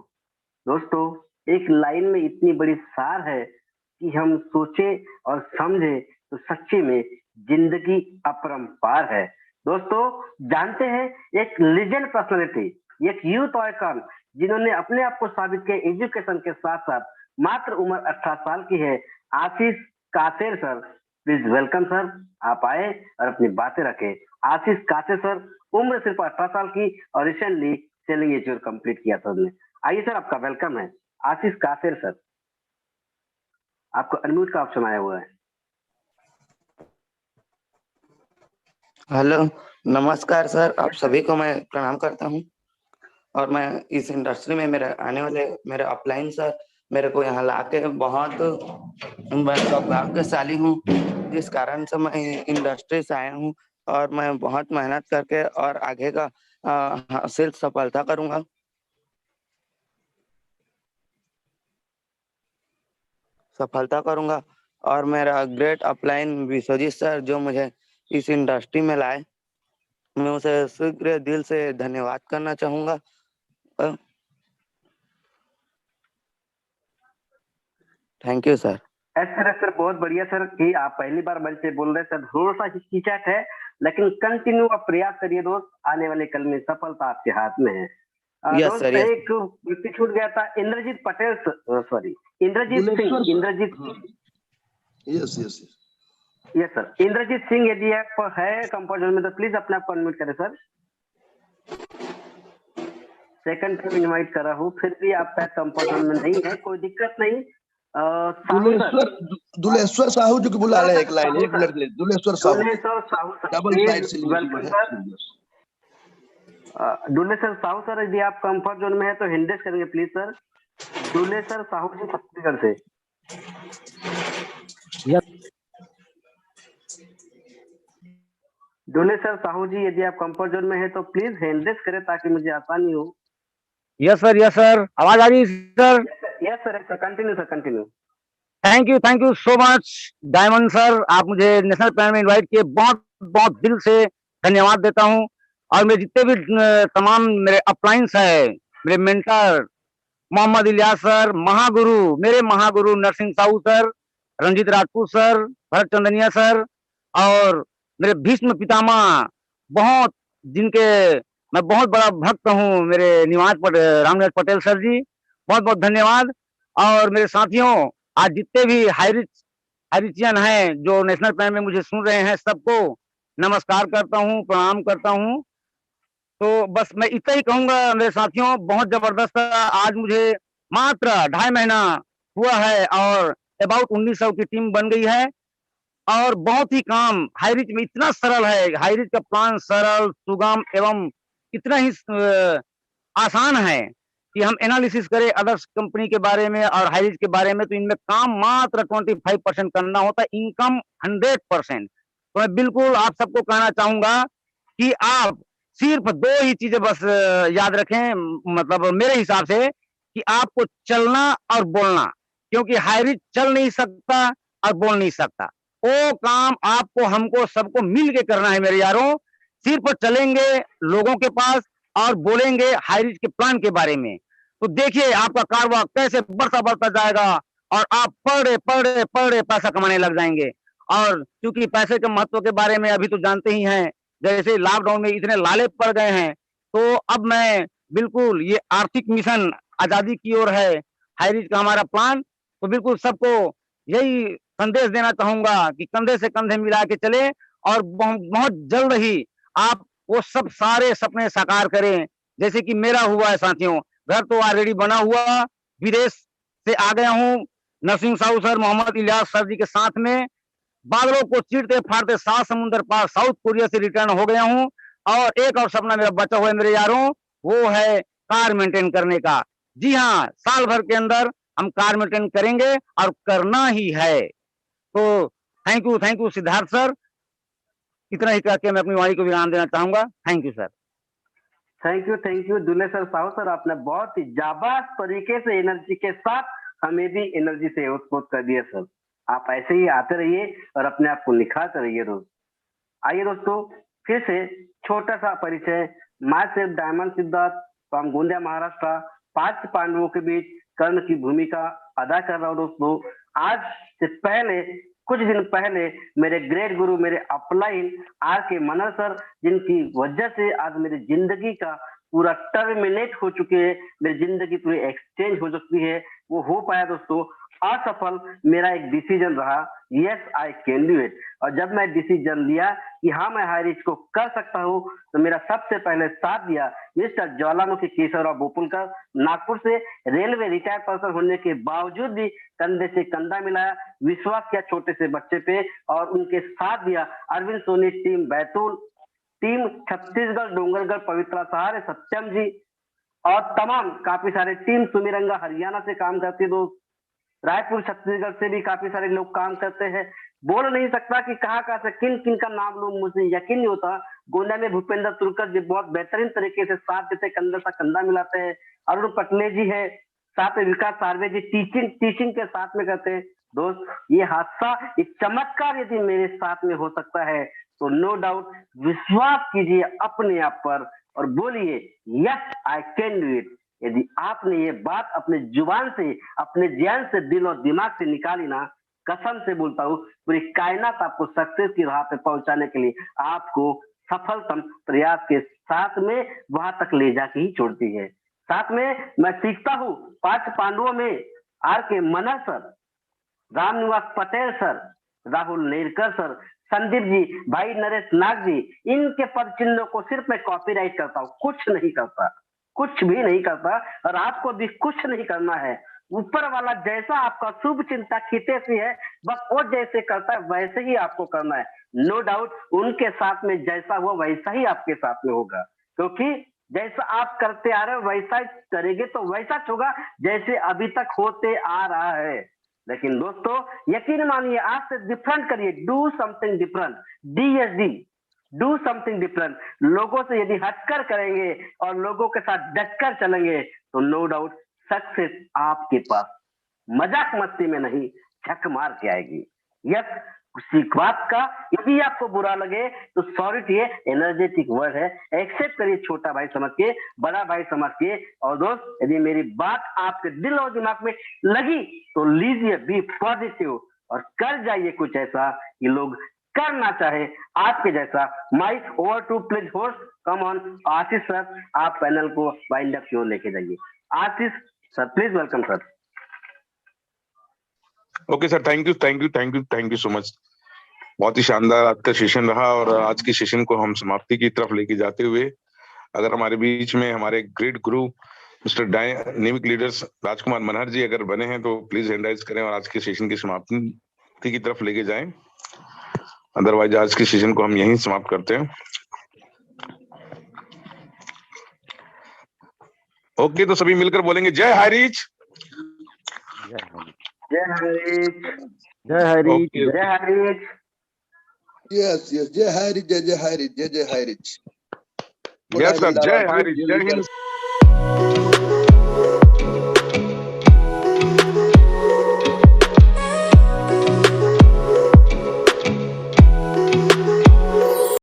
दोस्तों, एक लाइन में इतनी बड़ी सार है कि हम सोचे और समझे तो सच्ची में जिंदगी अपरंपार है। दोस्तों, जानते हैं एक लीजेंड पर्सनालिटी, एक यूथ आइकॉन जिन्होंने अपने आप को साबित किया एजुकेशन के साथ साथ, मात्र उम्र 18 साल की है, आशीष कासेर सर। प्लीज वेलकम सर, आप आए और अपनी बातें रखें। आशीष कासेर सर, उम्र सिर्फ 18 साल की और रिसेंटली सेलिंग एचयूर कंप्लीट किया था उन्होंने। आइए सर, आपका वेलकम है। आशीष कासेर सर, आपको अनम्यूट का ऑप्शन आया हुआ है। हेलो, नमस्कार सर, आप सभी को मैं प्रणाम करता हूं। और मैं इस इंडस्ट्री में मेरे आने वाले मेरे अपलाइन सर मेरे को यहाँ लाके बहुत मैं सौभाग्यशाली हूँ, जिस कारण से मैं इंडस्ट्री से आया हूँ और मैं बहुत मेहनत करके और आगे का हासिल सफलता करूंगा। और मेरा ग्रेट अपलाइन विश्वजीत सर जो मुझे इस इंडस्ट्री में लाए, मैं उसे शीघ्र दिल से धन्यवाद करना चाहूंगा। Thank you sir. सर बहुत बढ़िया सर कि आप पहली बार मंच पे बोल रहे हैं सर, थोड़ा सा हिचकिचाहट है लेकिन कंटिन्यू आप प्रयास करिए दोस्त, आने वाले कल में सफलता आपके हाथ में है। Yes sir. एक व्यक्ति छूट गया था, Indrajeet Patel, sorry Indrajeet Singh, Indrajeet yes yes yes sir, Indrajeet Singh यदि आप है कंपोजर में तो प्लीज अपने आप को अनम्यूट करें सर। सेकंड टाइम इनवाइट करा हूँ, फिर भी आप कंपोजर में नहीं है, कोई दिक्कत नहीं। दुलेश्वर साहू जो बुला रहे हैं, एक लाइन, 1 मिनट के लिए। दुलेश्वर साहू डबल साइड से दुलेश्वर साहू सर, यदि आप कंफर्ट जोन में है तो हिंदेश करेंगे प्लीज सर। दुलेश्वर साहू जी छत्तीसगढ़ से। दुलेश्वर साहू जी, यदि आप कंफर्ट जोन में है तो प्लीज हैंडरेस करें ताकि मुझे आसानी हो। यस सर, आवाज आ रही है sir? Yes sir, continue sir, continue. Thank you so much diamond sir, आप मुझे नेशनल प्लान में इनवाइट किए, बहुत बहुत दिल से धन्यवाद देता हूं। और मेरे जितने भी तमाम मेरे अपलाइंस है, मेरे मेंटर मोहम्मद इलियास सर, महागुरु, मेरे महागुरु नरसिंह साहू सर, रंजीत राजपूत सर, भरत चंदनिया सर, और मेरे भीष्म पितामह, बहुत जिनके मैं बहुत बड़ा भक्त हूँ, मेरे रामनिवास पटेल सर जी, बहुत बहुत धन्यवाद। और मेरे साथियों, आज जितने भी हाईरिचियन हैं जो नेशनल प्लान में मुझे सुन रहे हैं, सबको नमस्कार करता हूँ, प्रणाम करता हूँ। तो बस मैं इतना ही कहूंगा मेरे साथियों, बहुत जबरदस्त आज मुझे मात्र 2.5 महीना हुआ है और अबाउट 1900 की टीम बन गई है। और बहुत ही काम हाईरिच में इतना सरल है, हाईरिच का प्लान सरल, सुगम एवं इतना ही आसान है। कि हम एनालिसिस करें अदर्स कंपनी के बारे में और हाईरिच के बारे में, तो इनमें काम मात्र 25% करना होता है, इनकम 100%। तो मैं बिल्कुल आप सबको कहना चाहूंगा कि आप सिर्फ 2 ही चीजें बस याद रखें, मतलब मेरे हिसाब से, कि आपको चलना और बोलना, क्योंकि हाईरिच चल नहीं सकता और बोल नहीं सकता। वो काम आपको, हमको, सबको मिल के करना है मेरे यारों। सिर्फ चलेंगे लोगों के पास और बोलेंगे हाईरिच के प्लान के बारे में, तो देखिए आपका कारबार कैसे बढ़ता जाएगा और आप पढ़ रहे पैसा कमाने लग जाएंगे। और क्योंकि पैसे के महत्व के बारे में अभी तो जानते ही हैं, जैसे लॉकडाउन में इतने लाले पड़ गए हैं, तो अब मैं बिल्कुल ये आर्थिक मिशन आजादी की ओर है हाईरिच का हमारा प्लान, तो बिल्कुल सबको यही संदेश देना चाहूंगा कि कंधे से कंधे मिला के चले और बहुत जल्द ही आप वो सब सारे सपने साकार करें, जैसे कि मेरा हुआ है साथियों। घर तो ऑलरेडी बना हुआ, विदेश से आ गया हूँ नरसिंह साहू सर, मोहम्मद इलियास सर जी के साथ में, बादलों को चीरते फाड़ते 7 समुद्र पार साउथ कोरिया से रिटर्न हो गया हूँ। और एक और सपना मेरा बचा हुआ है मेरे यारों, वो है कार मेंटेन करने का। जी हाँ, साल भर के अंदर हम कार मेंटेन करेंगे और करना ही है। तो थैंक यू सिद्धार्थ सर। इतना ही करके मैं अपनी वाणी को विराम देना चाहूंगा। Thank you sir. Thank you Dulle sir, Sahu sir, आपने बहुत ही जाबाज तरीके से एनर्जी के साथ हमें भी एनर्जी से ओतप्रोत कर दिया सर। आप ऐसे ही आते रहिए और अपने आप को निखारते रहिए रोज। आइए दोस्तों, फिर से छोटा सा परिचय। My self diamond Siddharth from Gondia Maharashtra, 5 पांडवों के बीच कर्ण की भूमिका अदा कर रहा हूँ दोस्तों। आज से पहले, कुछ दिन पहले, मेरे ग्रेट गुरु, मेरे अपलाइन R.K. मनर सर, जिनकी वजह से आज मेरी जिंदगी का पूरा टर्मिनेट हो चुकी है, मेरी जिंदगी पूरी एक्सचेंज हो चुकी है, वो हो पाया दोस्तों। असफल मेरा एक डिसीजन रहा, yes I can do it. और जब मैं डिसीजन लिया कि हाँ मैं हाईरिच को कर सकता हूँ, तो मेरा सबसे पहले साथ दिया मिस्टर ज्वालामुखी केशवराव बोपुलकर, नागपुर से रेलवे रिटायर्ड पर्सन होने के बावजूद भी कंधे से कंधा मिलाया, विश्वास किया छोटे से बच्चे पे और उनके साथ दिया अरविंद सोनी, टीम बैतूल, टीम छत्तीसगढ़, डोंगरगढ़, पवित्रा सहारे, सत्यम जी और तमाम काफी सारे टीम, सुमिरंगा हरियाणा से काम करती दोस्त, रायपुर छत्तीसगढ़ से भी काफी सारे लोग काम करते हैं। बोल नहीं सकता कि कहाँ से किन किन का नाम लूं, मुझे यकीन नहीं होता। गोंडा में भूपेंद्र तुर्कर जी बहुत बेहतरीन तरीके से साथ देते, कंधा सा कंधा मिलाते हैं। अरुण पटले जी है, साथ में विकास सार्वे जी टीचिंग के साथ में करते हैं। दोस्त, ये हादसा, एक चमत्कार यदि मेरे साथ में हो सकता है, तो नो डाउट विश्वास कीजिए अपने आप पर और बोलिए yes I can do it. यदि आपने ये बात अपने जुबान से, अपने ज्ञान से, दिल और दिमाग से निकाली ना, कसम से बोलता हूँ, पूरी कायनात आपको सक्सेस की राह पे पहुंचाने के लिए आपको सफलतम प्रयास के साथ में वहां तक ले जाके ही छोड़ती है। साथ में मैं सीखता हूँ 5 पांडवों में R.K. Manar sir, Ramniwas Patel sir, Rahul Nerkar sir, Sandeep ji, भाई नरेश नाग जी, इनके पद चिन्हों को सिर्फ मैं कॉपीराइट करता हूँ, कुछ नहीं करता, कुछ भी नहीं करता। और आपको भी कुछ नहीं करना है। ऊपर वाला जैसा आपका शुभ चिंता खीते से है, बस वो जैसे करता है वैसे ही आपको करना है। नो डाउट उनके साथ में जैसा हुआ वैसा ही आपके साथ में होगा, क्योंकि जैसा आप करते आ रहे हो वैसा करेंगे तो वैसा होगा जैसे अभी तक होते आ रहा है। लेकिन दोस्तों यकीन मानिए, आज से डिफरेंट करिए, do something different, DSD, do something different. लोगों से यदि हटकर करेंगे और लोगों के साथ डटकर चलेंगे तो नो डाउट सक्सेस आपके पास मजाक मस्ती में नहीं, झक मार के आएगी। यस, उसी बात का यदि आपको बुरा लगे तो सॉरी, ये एनर्जेटिक वर्ड है, एक्सेप्ट करिए, छोटा भाई समझ के, बड़ा भाई समझ के। और दोस्त, यदि मेरी बात आपके दिल और दिमाग में लगी तो लीजिए, बी पॉजिटिव और कर जाइए कुछ ऐसा कि लोग करना चाहे आपके जैसा। Mike over to please host, come on Ashish sir, आप पैनल को वाइंड अप की ओर लेके जाइए। Ashish sir please, welcome sir. Okay sir, thank you so much. बहुत ही शानदार आज का सेशन रहा और आज के सेशन को हम समाप्ति की तरफ लेके जाते हुए, अगर हमारे बीच में हमारे ग्रेट गुरु मिस्टर डायनेमिक लीडर्स राजकुमार मनहर जी अगर बने हैं तो प्लीज हैंड राइज करें और आज के सेशन की समाप्ति की तरफ लेके जाएं। अदरवाइज आज के सेशन को हम यहीं समाप्त करते हैं। ओके, तो सभी मिलकर बोलेंगे जय हाई रीच। जय हरीश, जय हरी। ओके, जय हरीश। यस यस, जय हाय रिच, जय हाय रिच, जय हाय रिच। यस सर, जय हाई रीच, जय हिंद।